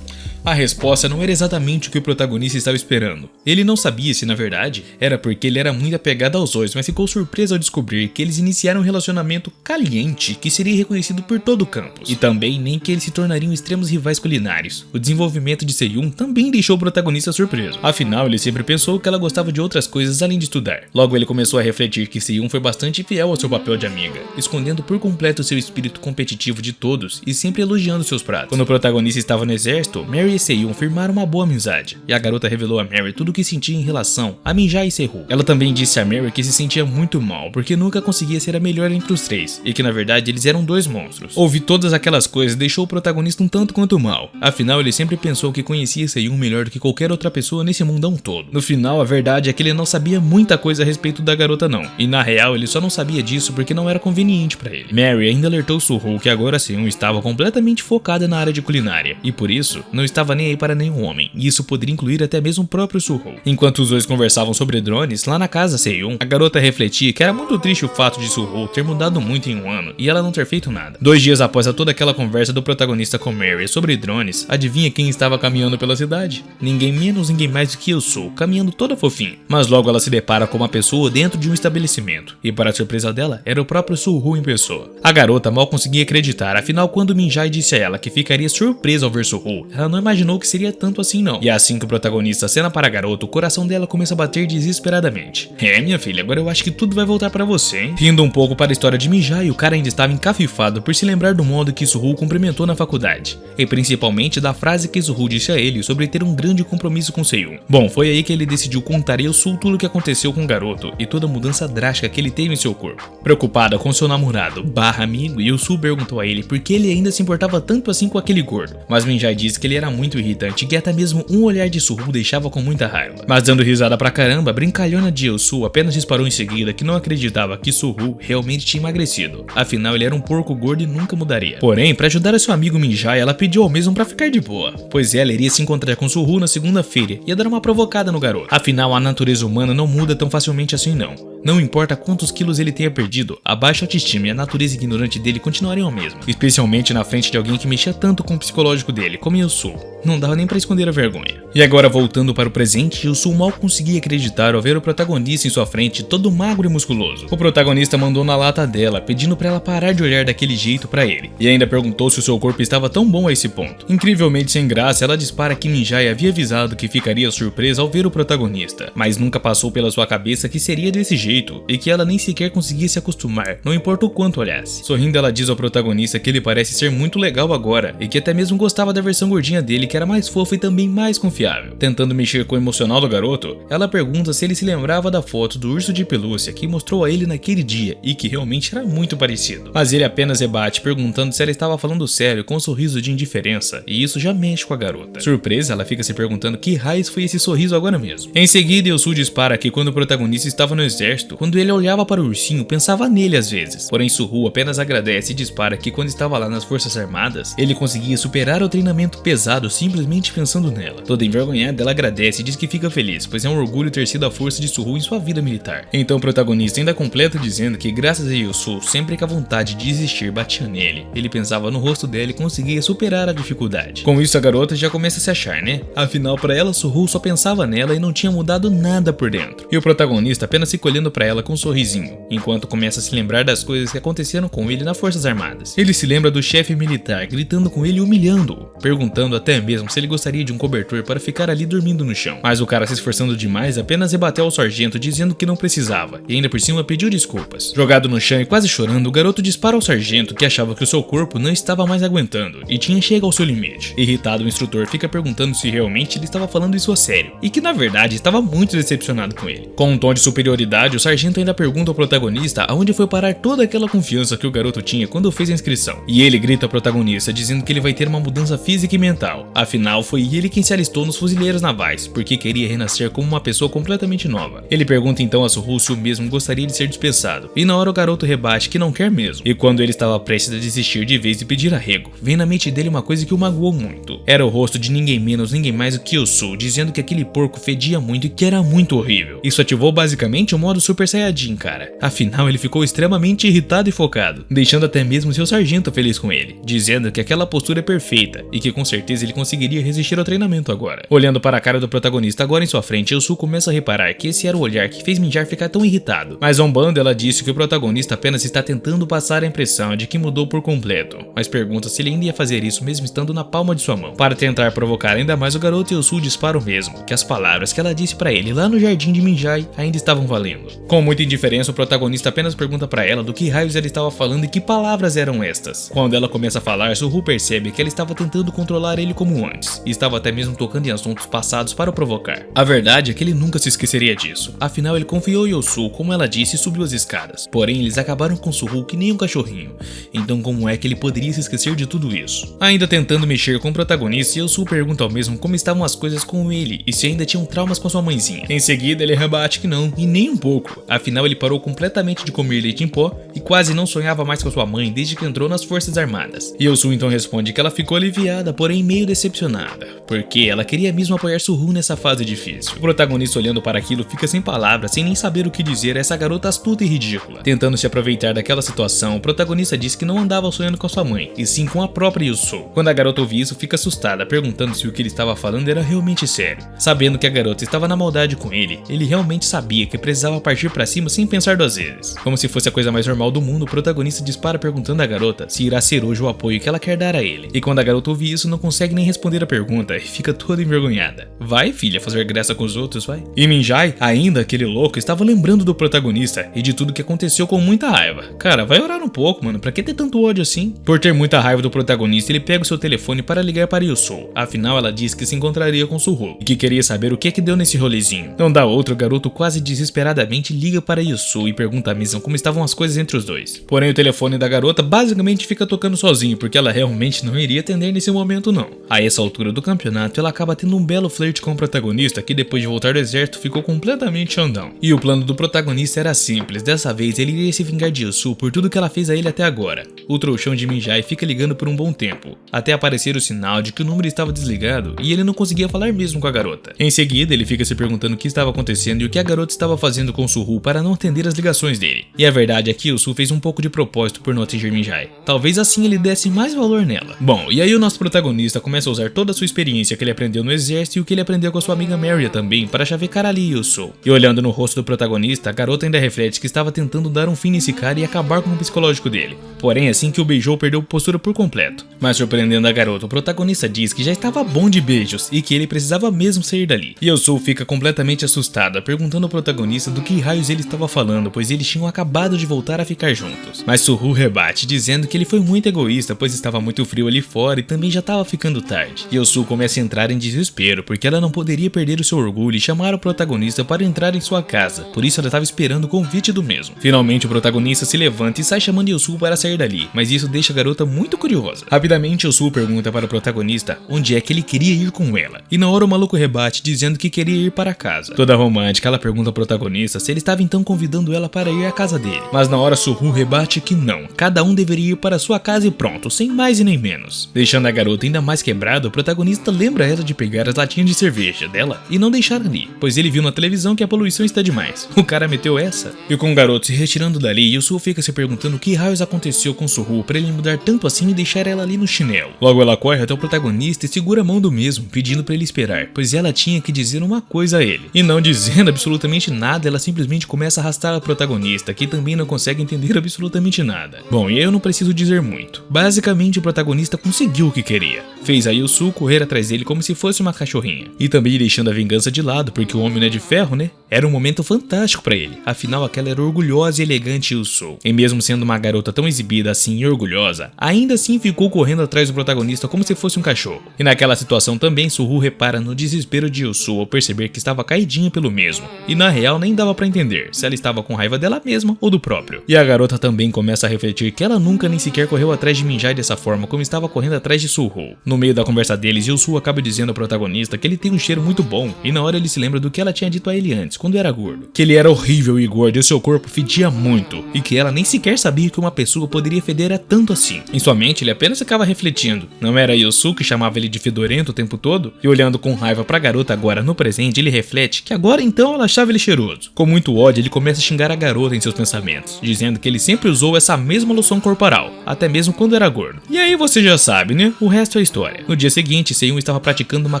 A resposta não era exatamente o que o protagonista estava esperando. Ele não sabia se, na verdade, era porque ele era muito apegado aos dois, mas ficou surpreso ao descobrir que eles iniciaram um relacionamento caliente que seria reconhecido por todo o campus. E também nem que eles se tornariam extremos rivais culinários. O desenvolvimento de Seiun também deixou o protagonista surpreso. Afinal, ele sempre pensou que ela gostava de outras coisas além de estudar. Logo, ele começou a refletir que Seiun foi bastante fiel ao seu papel de amiga, escondendo por completo seu espírito competitivo de todos e sempre elogiando seus pratos. Quando o protagonista estava no exército, Mary e Seiun firmaram uma boa amizade, e a garota revelou a Mary tudo o que sentia em relação a Minjai e Seihu. Ela também disse a Mary que se sentia muito mal, porque nunca conseguia ser a melhor entre os três, e que na verdade eles eram dois monstros. Ouvir todas aquelas coisas deixou o protagonista um tanto quanto mal, afinal ele sempre pensou que conhecia Seiun melhor do que qualquer outra pessoa nesse mundão todo. No final, a verdade é que ele não sabia muita coisa a respeito da garota não, e na real ele só não sabia disso porque não era conveniente pra ele. Mary ainda alertou Suhu que agora Seiun estava completamente focada na área de culinária, e por isso não estava nem aí para nenhum homem, e isso poderia incluir até mesmo o próprio Suhu. Enquanto os dois conversavam sobre drones, lá na casa Seiun, a garota refletia que era muito triste o fato de Suhu ter mudado muito em um ano e ela não ter feito nada. 2 dias após toda aquela conversa do protagonista com Mary sobre drones, adivinha quem estava caminhando pela cidade? Ninguém menos, ninguém mais do que eu sou, caminhando toda fofinha. Mas logo ela se depara com uma pessoa dentro de um estabelecimento, e para a surpresa dela, era o próprio Suhu em pessoa. A garota mal conseguia acreditar, afinal quando Minjai disse a ela que ficaria surpresa ao ver Suhu, ela não imaginou que seria tanto assim não. E assim que o protagonista acena para a garota, o coração dela começa a bater desesperadamente. É, minha filha, agora eu acho que tudo vai voltar pra você, hein? Rindo um pouco para a história de Minjai, o cara ainda estava encafifado por se lembrar do modo que Suhu cumprimentou na faculdade, e principalmente da frase que Suhu disse a ele sobre ter um grande compromisso com Seiun. Bom, foi aí que ele decidiu contar a Ilsu tudo o que aconteceu com o garoto e toda a mudança drástica que ele teve em seu corpo. Preocupada com seu namorado /amigo, Ilsu perguntou a ele por que ele ainda se importava tanto assim com aquele gordo, mas Minjai disse que ele era muito irritante e que até mesmo um olhar de Suhu deixava com muita raiva. Mas dando risada pra caramba, a brincalhona de Yeosu apenas disparou em seguida que não acreditava que Suhu realmente tinha emagrecido. Afinal, ele era um porco gordo e nunca mudaria. Porém, pra ajudar a seu amigo Minjai, ela pediu ao mesmo pra ficar de boa, pois ela iria se encontrar com Suhu na segunda-feira e ia dar uma provocada no garoto. Afinal, a natureza humana não muda tão facilmente assim não. Não importa quantos quilos ele tenha perdido, a baixa autoestima e a natureza ignorante dele continuariam a mesma. Especialmente na frente de alguém que mexia tanto com o psicológico dele, como Yeosu. Não dava nem pra esconder a vergonha. E agora voltando para o presente, Yeosu mal conseguia acreditar ao ver o protagonista em sua frente todo magro e musculoso. O protagonista mandou na lata dela, pedindo pra ela parar de olhar daquele jeito pra ele. E ainda perguntou se o seu corpo estava tão bom a esse ponto. Incrivelmente sem graça, ela dispara que Minjai havia avisado que ficaria surpresa ao ver o protagonista. Mas nunca passou pela sua cabeça que seria desse jeito. E que ela nem sequer conseguia se acostumar, não importa o quanto olhasse. Sorrindo, ela diz ao protagonista que ele parece ser muito legal agora, e que até mesmo gostava da versão gordinha dele, que era mais fofa e também mais confiável. Tentando mexer com o emocional do garoto, ela pergunta se ele se lembrava da foto do urso de pelúcia que mostrou a ele naquele dia, e que realmente era muito parecido. Mas ele apenas rebate, perguntando se ela estava falando sério, com um sorriso de indiferença, e isso já mexe com a garota. Surpresa, ela fica se perguntando que raios foi esse sorriso agora mesmo. Em seguida, Yeosu dispara que quando o protagonista estava no exército, quando ele olhava para o ursinho, pensava nele às vezes. Porém, Suhu apenas agradece e dispara que quando estava lá nas Forças Armadas, ele conseguia superar o treinamento pesado simplesmente pensando nela. Toda envergonhada, ela agradece e diz que fica feliz, pois é um orgulho ter sido a força de Suhu em sua vida militar. Então o protagonista ainda completa dizendo que graças a Yeosu, sempre que a vontade de existir batia nele, ele pensava no rosto dela e conseguia superar a dificuldade. Com isso, a garota já começa a se achar, né? Afinal, para ela, Suhu só pensava nela e não tinha mudado nada por dentro. E o protagonista apenas fica olhando para ela com um sorrisinho, enquanto começa a se lembrar das coisas que aconteceram com ele nas Forças Armadas. Ele se lembra do chefe militar gritando com ele e humilhando-o, perguntando até mesmo se ele gostaria de um cobertor para ficar ali dormindo no chão. Mas o cara, se esforçando demais, apenas rebateu ao sargento dizendo que não precisava, e ainda por cima pediu desculpas. Jogado no chão e quase chorando, o garoto dispara ao sargento, que achava que o seu corpo não estava mais aguentando e tinha chegado ao seu limite. Irritado, o instrutor fica perguntando se realmente ele estava falando isso a sério, e que na verdade estava muito decepcionado com ele. Com um tom de superioridade, o sargento ainda pergunta ao protagonista aonde foi parar toda aquela confiança que o garoto tinha quando fez a inscrição. E ele grita ao protagonista dizendo que ele vai ter uma mudança física e mental. Afinal, foi ele quem se alistou nos fuzileiros navais, porque queria renascer como uma pessoa completamente nova. Ele pergunta então a Suhu se o mesmo gostaria de ser dispensado, e na hora o garoto rebate que não quer mesmo. E quando ele estava prestes a desistir de vez e pedir arrego, vem na mente dele uma coisa que o magoou muito. Era o rosto de ninguém menos, ninguém mais do que Yeosu, dizendo que aquele porco fedia muito e que era muito horrível. Isso ativou basicamente o modo Super Saiyajin, cara. Afinal, ele ficou extremamente irritado e focado, deixando até mesmo seu sargento feliz com ele, dizendo que aquela postura é perfeita e que com certeza ele conseguiria resistir ao treinamento agora. Olhando para a cara do protagonista agora em sua frente, Yeosu começa a reparar que esse era o olhar que fez Minjar ficar tão irritado. Mas zombando, ela disse que o protagonista apenas está tentando passar a impressão de que mudou por completo, mas pergunta se ele ainda ia fazer isso mesmo estando na palma de sua mão. Para tentar provocar ainda mais o garoto, Yeosu dispara o mesmo, que as palavras que ela disse para ele lá no jardim de Minjai ainda estavam valendo. Com muita indiferença, o protagonista apenas pergunta para ela do que raios ela estava falando e que palavras eram estas. Quando ela começa a falar, Suhu percebe que ela estava tentando controlar ele como antes, e estava até mesmo tocando em assuntos passados para o provocar. A verdade é que ele nunca se esqueceria disso, afinal ele confiou em Yeosu, como ela disse, e subiu as escadas. Porém, eles acabaram com Suhu que nem um cachorrinho, então como é que ele poderia se esquecer de tudo isso? Ainda tentando mexer com o protagonista, Yeosu pergunta ao mesmo como estavam as coisas com ele e se ainda tinham traumas com sua mãezinha. Em seguida, ele rebate que não, e nem um pouco, afinal ele parou completamente de comer leite em pó e quase não sonhava mais com sua mãe desde que entrou nas Forças Armadas. Yeosu então responde que ela ficou aliviada, porém meio decepcionada, porque ela queria mesmo apoiar Suhu nessa fase difícil. O protagonista, olhando para aquilo, fica sem palavras, sem nem saber o que dizer a essa garota astuta e ridícula. Tentando se aproveitar daquela situação, o protagonista diz que não andava sonhando com a sua mãe, e sim com a própria Yeosu. Quando a garota ouve isso, fica assustada, perguntando se o que ele estava falando era realmente sério. Sabendo que a garota estava na maldade com ele realmente sabia que precisava partir para cima sem pensar duas vezes. Como se fosse a coisa mais normal do mundo, o protagonista dispara perguntando à garota se irá ser hoje o apoio que ela quer dar a ele. E quando a garota ouve isso, não consegue nem responder a pergunta e fica toda envergonhada. Vai, filha, fazer graça com os outros, vai. E Minjai, ainda aquele louco, estava lembrando do protagonista e de tudo que aconteceu com muita raiva. Cara, vai orar um pouco, mano, pra que ter tanto ódio assim? Por ter muita raiva do protagonista, ele pega o seu telefone para ligar para Yeosu. Afinal, ela disse que se encontraria com Suhu e que queria saber o que deu nesse rolezinho. Não dá outro, o garoto quase desesperadamente liga para Yeosu e pergunta mesmo como estavam as coisas entre os dois. Porém, o telefone da garota basicamente fica tocando sozinho, porque ela realmente não iria atender nesse momento não. Aí essa altura do campeonato, ela acaba tendo um belo flerte com o protagonista que depois de voltar do exército ficou completamente andão. E o plano do protagonista era simples, dessa vez ele iria se vingar de Yusu por tudo que ela fez a ele até agora. O trouxão de Minjai fica ligando por um bom tempo, até aparecer o sinal de que o número estava desligado e ele não conseguia falar mesmo com a garota. Em seguida ele fica se perguntando o que estava acontecendo e o que a garota estava fazendo com Suhu para não atender as ligações dele. E a verdade é que Yusu fez um pouco de propósito por não atingir Minjai. Talvez assim ele desse mais valor nela. Bom, e aí o nosso protagonista começa a usar toda a sua experiência que ele aprendeu no exército e o que ele aprendeu com a sua amiga Maria também para chavecar ali Yusu. E olhando no rosto do protagonista, a garota ainda reflete que estava tentando dar um fim nesse cara e acabar com o psicológico dele. Porém, assim que o beijou, perdeu postura por completo. Mas surpreendendo a garota, o protagonista diz que já estava bom de beijos e que ele precisava mesmo sair dali. E Yusu fica completamente assustada, perguntando ao protagonista do que raios ele estava falando, pois eles tinham acabado de voltar a ficar juntos. Mas Suhu rebate, dizendo que ele foi muito egoísta, pois estava muito frio ali fora e também já estava ficando tarde. E Yusu começa a entrar em desespero, porque ela não poderia perder o seu orgulho e chamar o protagonista para entrar em sua casa, por isso ela estava esperando o convite do mesmo. Finalmente o protagonista se levanta e sai chamando Yusu para sair dali, mas isso deixa a garota muito curiosa. Rapidamente Yusu pergunta para o protagonista onde é que ele queria ir com ela, e na hora o maluco rebate dizendo que queria ir para casa. Toda romântica, ela pergunta ao protagonista se ele estava então convidando ela para ir à casa dele, mas na hora Suhu rebate que não, cada um deveria ir para sua casa e pronto, sem mais e nem menos. Deixando a garota ainda mais quebrada, o protagonista lembra ela de pegar as latinhas de cerveja dela e não deixar ali, pois ele viu na televisão que a poluição está demais. O cara meteu essa. E com o garoto se retirando dali, Yusu fica se perguntando o que raios aconteceu com Suhu para ele mudar tanto assim e deixar ela ali no chinelo. Logo ela corre até o protagonista e segura a mão do mesmo, pedindo para ele esperar, pois ela tinha que dizer uma coisa a ele. E não dizendo absolutamente nada, ela simplesmente começa a arrastar o protagonista, que também não consegue entender absolutamente nada. Bom, e eu não preciso dizer muito. Basicamente o protagonista conseguiu o que queria. Fez a Yusu correr atrás dele como se fosse uma cachorrinha. E também deixando a vingança de lado, porque o homem não é de ferro, né? Era um momento fantástico pra ele, afinal aquela era orgulhosa e elegante Yusu. E mesmo sendo uma garota tão exibida assim e orgulhosa, ainda assim ficou correndo atrás do protagonista como se fosse um cachorro. E naquela situação também Suhu repara no desespero de Yusu ao perceber que estava caidinha pelo mesmo, e na real nem dava pra entender se ela estava com raiva dela mesma ou do próprio. E a garota também começa a refletir que ela nunca nem sequer correu atrás de Minjai dessa forma como estava correndo atrás de Suhu. No meio da conversa deles, Yusu acaba dizendo ao protagonista que ele tem um cheiro muito bom, e na hora ele se lembra do que ela tinha dito a ele antes, quando era gordo. Que ele era horrível e gordo e o seu corpo fedia muito, e que ela nem sequer sabia que uma pessoa poderia feder a tanto assim. Em sua mente ele apenas ficava refletindo, não era Yusu que chamava ele de fedorento o tempo todo? E olhando com raiva pra garota agora no presente, ele reflete que agora então ela achava ele cheiroso. Com muito ódio ele começa a xingar a garota em seus pensamentos, dizendo que ele sempre usou essa mesma loção corporal, até mesmo quando era gordo. E aí você já sabe, né? O resto é história. No dia seguinte, Seiun estava praticando uma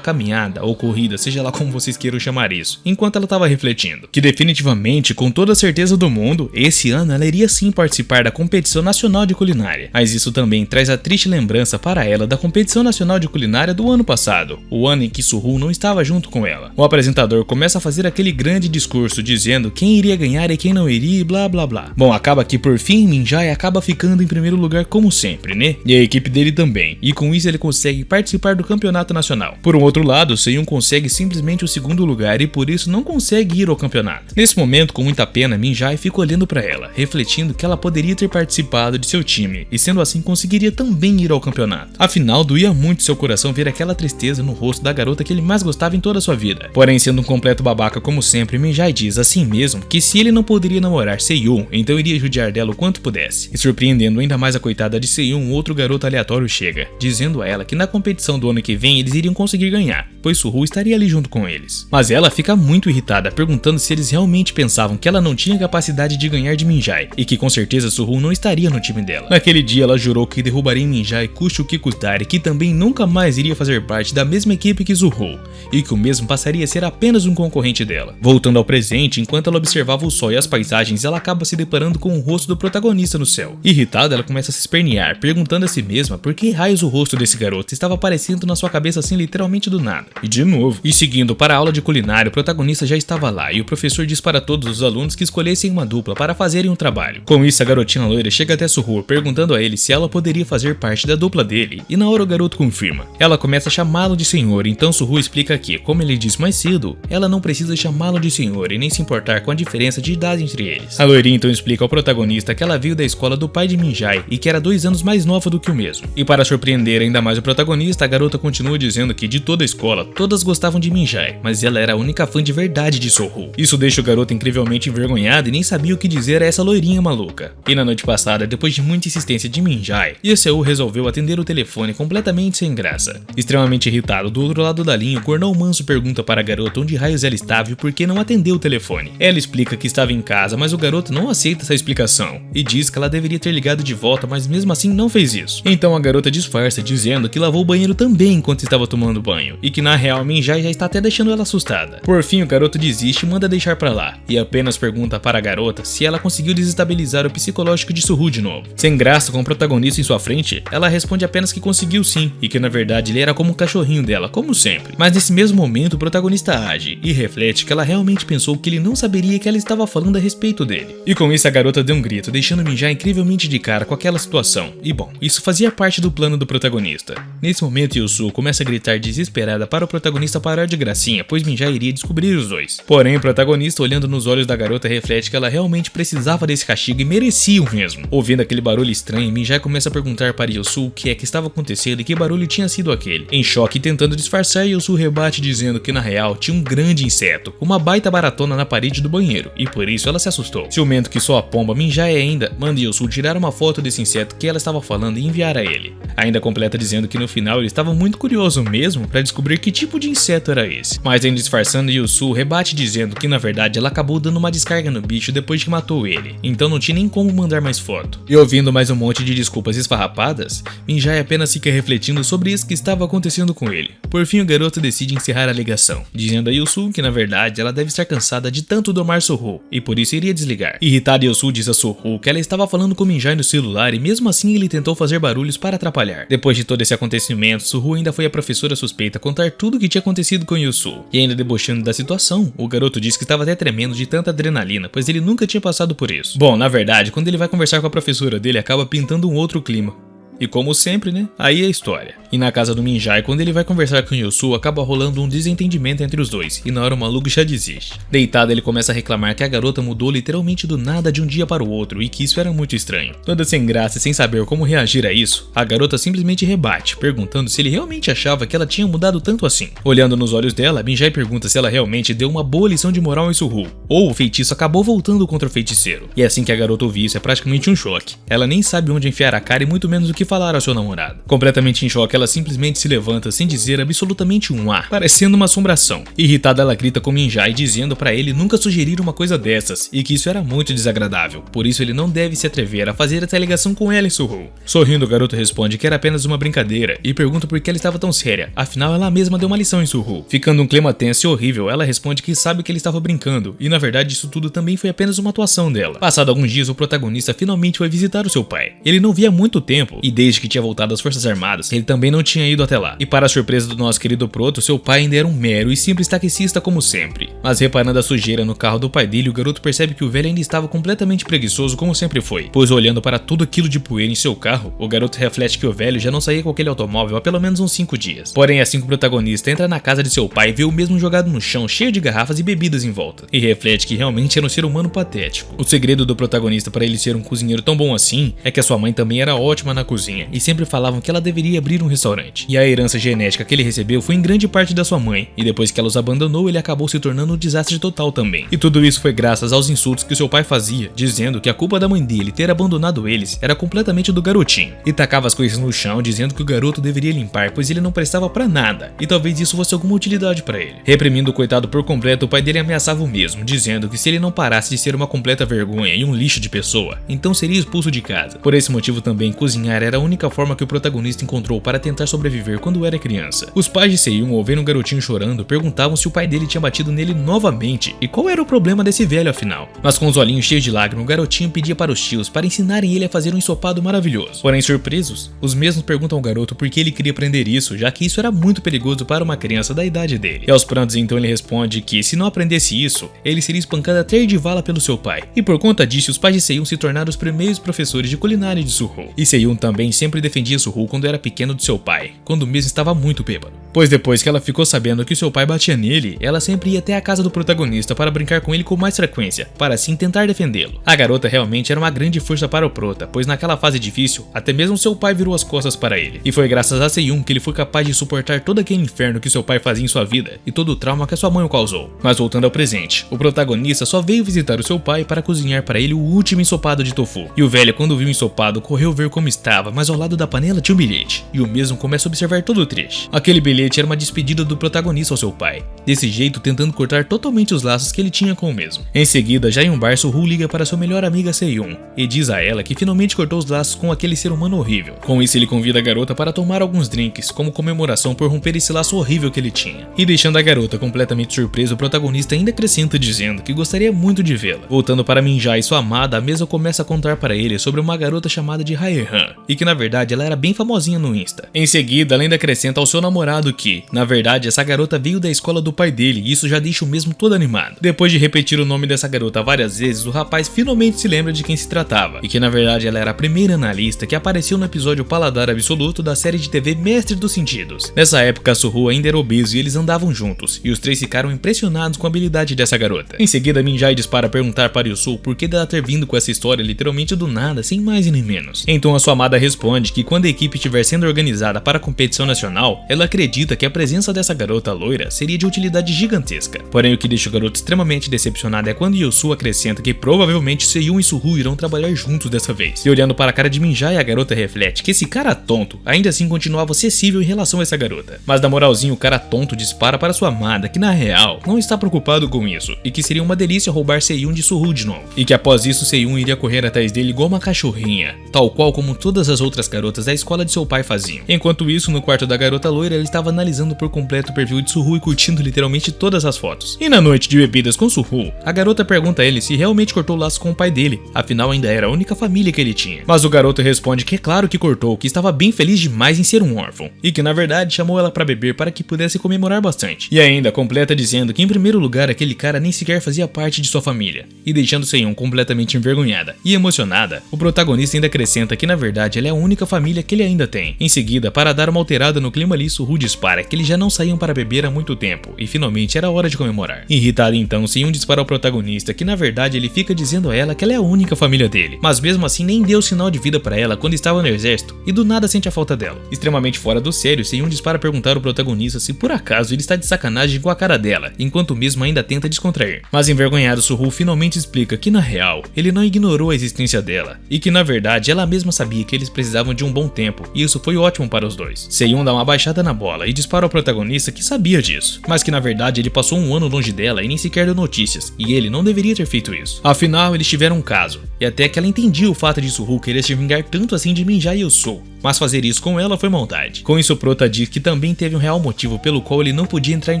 caminhada ou corrida, seja lá como vocês queiram chamar isso, enquanto ela estava refletindo que definitivamente, com toda a certeza do mundo, esse ano ela iria sim participar da competição nacional de culinária. Mas isso também traz a triste lembrança para ela da competição nacional de culinária do ano passado, o ano em que Suhu não estava junto com ela. O apresentador começa a fazer aquele grande discurso dizendo quem iria ganhar e quem não iria e blá blá blá. Bom, acaba que por fim Minjai acaba ficando em primeiro lugar como sempre, né? E a equipe dele também, e com isso ele consegue participar do campeonato nacional. Por um outro lado, Seiun consegue simplesmente o segundo lugar e por isso não consegue ir ao campeonato. Nesse momento, com muita pena, Minjai fica olhando para ela, refletindo que ela poderia ter participado de seu time e sendo assim conseguiria também ir ao campeonato. Afinal, doía muito seu coração ver aquela tristeza no rosto da garota que ele mais gostava em toda a sua vida. Porém, sendo um completo babaca como sempre, Minjai diz assim mesmo que se ele não poderia namorar Seiun, então iria judiar dela o quanto pudesse. E surpreendendo ainda mais a coitada de Seiun, outro garoto aleatório chega, dizendo a ela que na competição do ano que vem eles iriam conseguir ganhar, pois Suhu estaria ali junto com eles. Mas ela fica muito irritada, perguntando se eles realmente pensavam que ela não tinha capacidade de ganhar de Minjai, e que com certeza Suhu não estaria no time dela. Naquele dia ela jurou que derrubaria Minjai custe o que custar e que também nunca mais iria fazer parte da mesma equipe que Suhu, e que o mesmo passaria a ser apenas um concorrente dela. Voltando ao presente, enquanto ela observava o sol e as paisagens, ela acaba se deparando com o rosto do protagonista no céu. Irritada, ela começa a se espernear, perguntando a si mesma por que raios o rosto desse garoto estava aparecendo na sua cabeça assim literalmente do nada. E de novo. E seguindo para a aula de culinária, o protagonista já estava lá e o professor diz para todos os alunos que escolhessem uma dupla para fazerem um trabalho. Com isso, a garotinha loira chega até Suho perguntando a ele se ela poderia fazer parte da dupla dele, e na hora o garoto confirma. Ela começa a chamá-lo de senhor, então Suho explica que, como ele disse mais cedo, ela não precisa chamá-lo de senhor e nem se importar com a diferença de idade entre eles. A loirinha então explica ao protagonista que ela veio da escola do pai de Minjai e que era 2 anos mais nova do que o mesmo. E para surpreender ainda mais o protagonista, a garota continua dizendo que de toda a escola, todas gostavam de Minjai, mas ela era a única fã de verdade de Suho. Isso deixa o garoto incrivelmente envergonhado e nem sabia o que dizer a essa loirinha maluca. E na noite passada, depois de muita insistência de Minjai, Yeseo resolveu atender o telefone completamente sem graça. Extremamente irritado, do outro lado da linha, o cornão manso pergunta para a garota onde raios ela estava e por que não atendeu o telefone. Ela explica que estava em casa, mas o garoto não aceita essa explicação e diz que ela deveria ter ligado de volta, mas mesmo assim não fez isso. Então a garota disfarça dizendo que lavou o banheiro também enquanto estava tomando banho e que na real Minjai já está até deixando ela assustada. Por fim, o garoto desiste e manda deixar pra lá e apenas pergunta para a garota se ela conseguiu desestabilizar o psicológico de Suho de novo. Sem graça, com o protagonista em sua frente, ela responde apenas que conseguiu sim e que na verdade ele era como um cachorrinho dela, como sempre. Mas nesse mesmo momento o protagonista age e reflete que ela realmente pensou que ele não saberia que ela estava falando a respeito dele. E com isso a garota deu um grito, deixando Minjai incrivelmente de cara com aquela situação. E bom, isso fazia parte do plano do protagonista. Nesse momento Yusu começa a gritar desesperada para o protagonista parar de gracinha, pois Minjai iria descobrir os dois. Porém o protagonista, olhando nos olhos da garota, reflete que ela realmente precisava desse castigo e merecia o mesmo. Ouvindo aquele barulho estranho, Minjai começa a perguntar para Yusu o que é que estava acontecendo e que barulho tinha sido aquele. Em choque e tentando disfarçar, Yusu rebate dizendo que na real tinha um grande inseto, uma baita baratona na parede do banheiro, e por isso ela se assustou. Ciumento que só a pomba, Minjai ainda manda Yusu tirar uma foto desse inseto que ela estava falando e enviar a ele. Ainda completa dizendo que no final ele estava muito curioso mesmo para descobrir que tipo de inseto era esse. Mas ainda disfarçando, Yusu rebate dizendo que na verdade ela acabou dando uma descarga no bicho depois que matou ele, então não tinha nem como mandar mais foto. E ouvindo mais um monte de desculpas esfarrapadas, Minjai apenas fica refletindo sobre isso que estava acontecendo com ele. Por fim, o garoto decide encerrar a ligação, dizendo a Yusu que na verdade ela deve estar cansada de tanto domar Suho e por isso iria desligar. Irritada, Yusu diz a Suho que ela estava falando com Minjai no celular e mesmo assim ele tentou fazer barulhos para atrapalhar. Depois de todo esse acontecimento, Suho ainda foi a professora suspeita contar tudo o que tinha acontecido com Yusu. E ainda debochando da situação, o garoto diz que estava até tremendo de tanta adrenalina, pois ele nunca tinha passado por isso. Bom, na verdade, quando ele vai conversar com a professora dele, acaba pintando um outro clima. E como sempre, né? Aí é a história. E na casa do Minjai, quando ele vai conversar com Yusu, acaba rolando um desentendimento entre os dois, e na hora o maluco já desiste. Deitado, ele começa a reclamar que a garota mudou literalmente do nada de um dia para o outro, e que isso era muito estranho. Toda sem graça e sem saber como reagir a isso, a garota simplesmente rebate, perguntando se ele realmente achava que ela tinha mudado tanto assim. Olhando nos olhos dela, Minjai pergunta se ela realmente deu uma boa lição de moral em Suho, ou o feitiço acabou voltando contra o feiticeiro. E assim que a garota ouve isso, é praticamente um choque. Ela nem sabe onde enfiar a cara e muito menos o que falar ao seu namorado. Completamente em choque, ela simplesmente se levanta sem dizer absolutamente um A, parecendo uma assombração. Irritada, ela grita com Minjai, dizendo para ele nunca sugerir uma coisa dessas, e que isso era muito desagradável, por isso ele não deve se atrever a fazer essa ligação com ela e Suho. Sorrindo, o garoto responde que era apenas uma brincadeira, e pergunta por que ela estava tão séria, afinal ela mesma deu uma lição em Suho. Ficando um clima tenso e horrível, ela responde que sabe que ele estava brincando, e na verdade isso tudo também foi apenas uma atuação dela. Passado alguns dias, o protagonista finalmente foi visitar o seu pai. Ele não via há muito tempo, e desde que tinha voltado às Forças Armadas, ele também não tinha ido até lá. E para a surpresa do nosso querido Proto, seu pai ainda era um mero e simples taxista como sempre. Mas reparando a sujeira no carro do pai dele, o garoto percebe que o velho ainda estava completamente preguiçoso como sempre foi, pois olhando para tudo aquilo de poeira em seu carro, o garoto reflete que o velho já não saía com aquele automóvel há pelo menos uns 5 dias. Porém, assim que o protagonista entra na casa de seu pai, vê o mesmo jogado no chão, cheio de garrafas e bebidas em volta, e reflete que realmente era um ser humano patético. O segredo do protagonista para ele ser um cozinheiro tão bom assim é que a sua mãe também era ótima na cozinha e sempre falavam que ela deveria abrir um restaurante. E a herança genética que ele recebeu foi em grande parte da sua mãe, e depois que ela os abandonou, ele acabou se tornando um desastre total também. E tudo isso foi graças aos insultos que seu pai fazia, dizendo que a culpa da mãe dele ter abandonado eles era completamente do garotinho, e tacava as coisas no chão, dizendo que o garoto deveria limpar, pois ele não prestava pra nada, e talvez isso fosse alguma utilidade pra ele. Reprimindo o coitado por completo, o pai dele ameaçava o mesmo, dizendo que se ele não parasse de ser uma completa vergonha e um lixo de pessoa, então seria expulso de casa. Por esse motivo também, cozinhar era era a única forma que o protagonista encontrou para tentar sobreviver quando era criança. Os pais de Seyun, ao ver um garotinho chorando, perguntavam se o pai dele tinha batido nele novamente e qual era o problema desse velho afinal. Mas com os olhinhos cheios de lágrimas, o garotinho pedia para os tios para ensinarem ele a fazer um ensopado maravilhoso. Porém, surpresos, os mesmos perguntam ao garoto por que ele queria aprender isso, já que isso era muito perigoso para uma criança da idade dele. E aos prantos, então, ele responde que se não aprendesse isso, ele seria espancado até de vala pelo seu pai. E por conta disso, os pais de Seyun se tornaram os primeiros professores de culinária de Suho. E Seyun também sempre defendia Suho quando era pequeno do seu pai, quando mesmo estava muito bêbado. Pois depois que ela ficou sabendo que seu pai batia nele, ela sempre ia até a casa do protagonista para brincar com ele com mais frequência, para assim tentar defendê-lo. A garota realmente era uma grande força para o prota, pois naquela fase difícil, até mesmo seu pai virou as costas para ele. E foi graças a Seyun que ele foi capaz de suportar todo aquele inferno que seu pai fazia em sua vida e todo o trauma que a sua mãe o causou. Mas voltando ao presente, o protagonista só veio visitar o seu pai para cozinhar para ele o último ensopado de tofu. E o velho, quando viu o ensopado, correu ver como estava, mas ao lado da panela tinha um bilhete. E o mesmo começa a observar todo o trecho. Aquele bilhete era uma despedida do protagonista ao seu pai, desse jeito tentando cortar totalmente os laços que ele tinha com o mesmo. Em seguida, já em um bar, Suho liga para sua melhor amiga Seyun e diz a ela que finalmente cortou os laços com aquele ser humano horrível. Com isso, ele convida a garota para tomar alguns drinks como comemoração por romper esse laço horrível que ele tinha. E deixando a garota completamente surpresa, o protagonista ainda acrescenta dizendo que gostaria muito de vê-la. Voltando para Minjai e sua amada, a mesma começa a contar para ele sobre uma garota chamada de Haehan, e que na verdade ela era bem famosinha no Insta. Em seguida, ela ainda acrescenta ao seu namorado que, na verdade, essa garota veio da escola do pai dele e isso já deixa o mesmo todo animado. Depois de repetir o nome dessa garota várias vezes, o rapaz finalmente se lembra de quem se tratava, e que na verdade ela era a primeira analista que apareceu no episódio Paladar Absoluto da série de TV Mestre dos Sentidos. Nessa época, Suho ainda era obeso e eles andavam juntos, e os três ficaram impressionados com a habilidade dessa garota. Em seguida, Minjai dispara perguntar para Yusu por que dela ter vindo com essa história literalmente do nada, sem mais e nem menos. Então a sua amada responde que quando a equipe estiver sendo organizada para a competição nacional, ela acredita que a presença dessa garota loira seria de utilidade gigantesca. Porém, o que deixa o garoto extremamente decepcionado é quando Yusu acrescenta que provavelmente Seyun e Suho irão trabalhar juntos dessa vez. E olhando para a cara de Minjai, a garota reflete que esse cara tonto ainda assim continuava acessível em relação a essa garota. Mas na moralzinha, o cara tonto dispara para sua amada que na real não está preocupado com isso e que seria uma delícia roubar Seyun de Suho de novo. E que após isso Seyun iria correr atrás dele igual uma cachorrinha, tal qual como todas as outras garotas da escola de seu pai faziam. Enquanto isso, no quarto da garota loira, ele estava analisando por completo o perfil de Suho e curtindo literalmente todas as fotos. E na noite de bebidas com Suho, a garota pergunta a ele se realmente cortou o laço com o pai dele, afinal ainda era a única família que ele tinha. Mas o garoto responde que é claro que cortou, que estava bem feliz demais em ser um órfão, e que na verdade chamou ela para beber para que pudesse comemorar bastante. E ainda completa dizendo que em primeiro lugar aquele cara nem sequer fazia parte de sua família, e deixando Seyun completamente envergonhada e emocionada, o protagonista ainda acrescenta que na verdade ela é a única família que ele ainda tem. Em seguida, para dar uma alterada no clima ali, Suho dispara que eles já não saíam para beber há muito tempo, e finalmente era hora de comemorar. Irritado então, Seyun dispara ao protagonista que na verdade ele fica dizendo a ela que ela é a única família dele, mas mesmo assim nem deu sinal de vida para ela quando estava no exército, e do nada sente a falta dela. Extremamente fora do sério, Seyun dispara perguntar ao protagonista se por acaso ele está de sacanagem com a cara dela, enquanto mesmo ainda tenta descontrair. Mas envergonhado, Suho finalmente explica que na real, ele não ignorou a existência dela, e que na verdade ela mesma sabia que eles precisavam de um bom tempo, e isso foi ótimo para os dois. Seyun dá uma baixada na bola e dispara ao protagonista que sabia disso, mas que na verdade ele passou um ano longe dela e nem sequer deu notícias, e ele não deveria ter feito isso. Afinal, eles tiveram um caso, e até que ela entendia o fato de Suho querer se vingar tanto assim de Minjai e Yusu, mas fazer isso com ela foi maldade. Com isso, o prota diz que também teve um real motivo pelo qual ele não podia entrar em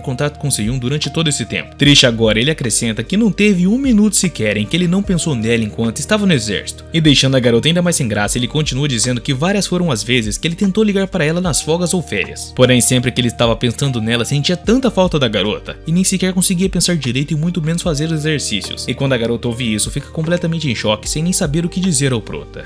contato com Seyun durante todo esse tempo. Triste agora, ele acrescenta que não teve um minuto sequer em que ele não pensou nela enquanto estava no exército. E deixando a garota ainda mais sem graça, ele continua dizendo que várias foram as vezes que ele tentou ligar para ela nas folgas ou férias. Porém, sempre que ele estava pensando nela, sentia tanta falta da garota, e nem sequer conseguia pensar direito e muito menos fazer os exercícios. E quando a garota ouve isso, fica completamente em choque, sem nem saber o que dizer ao prota.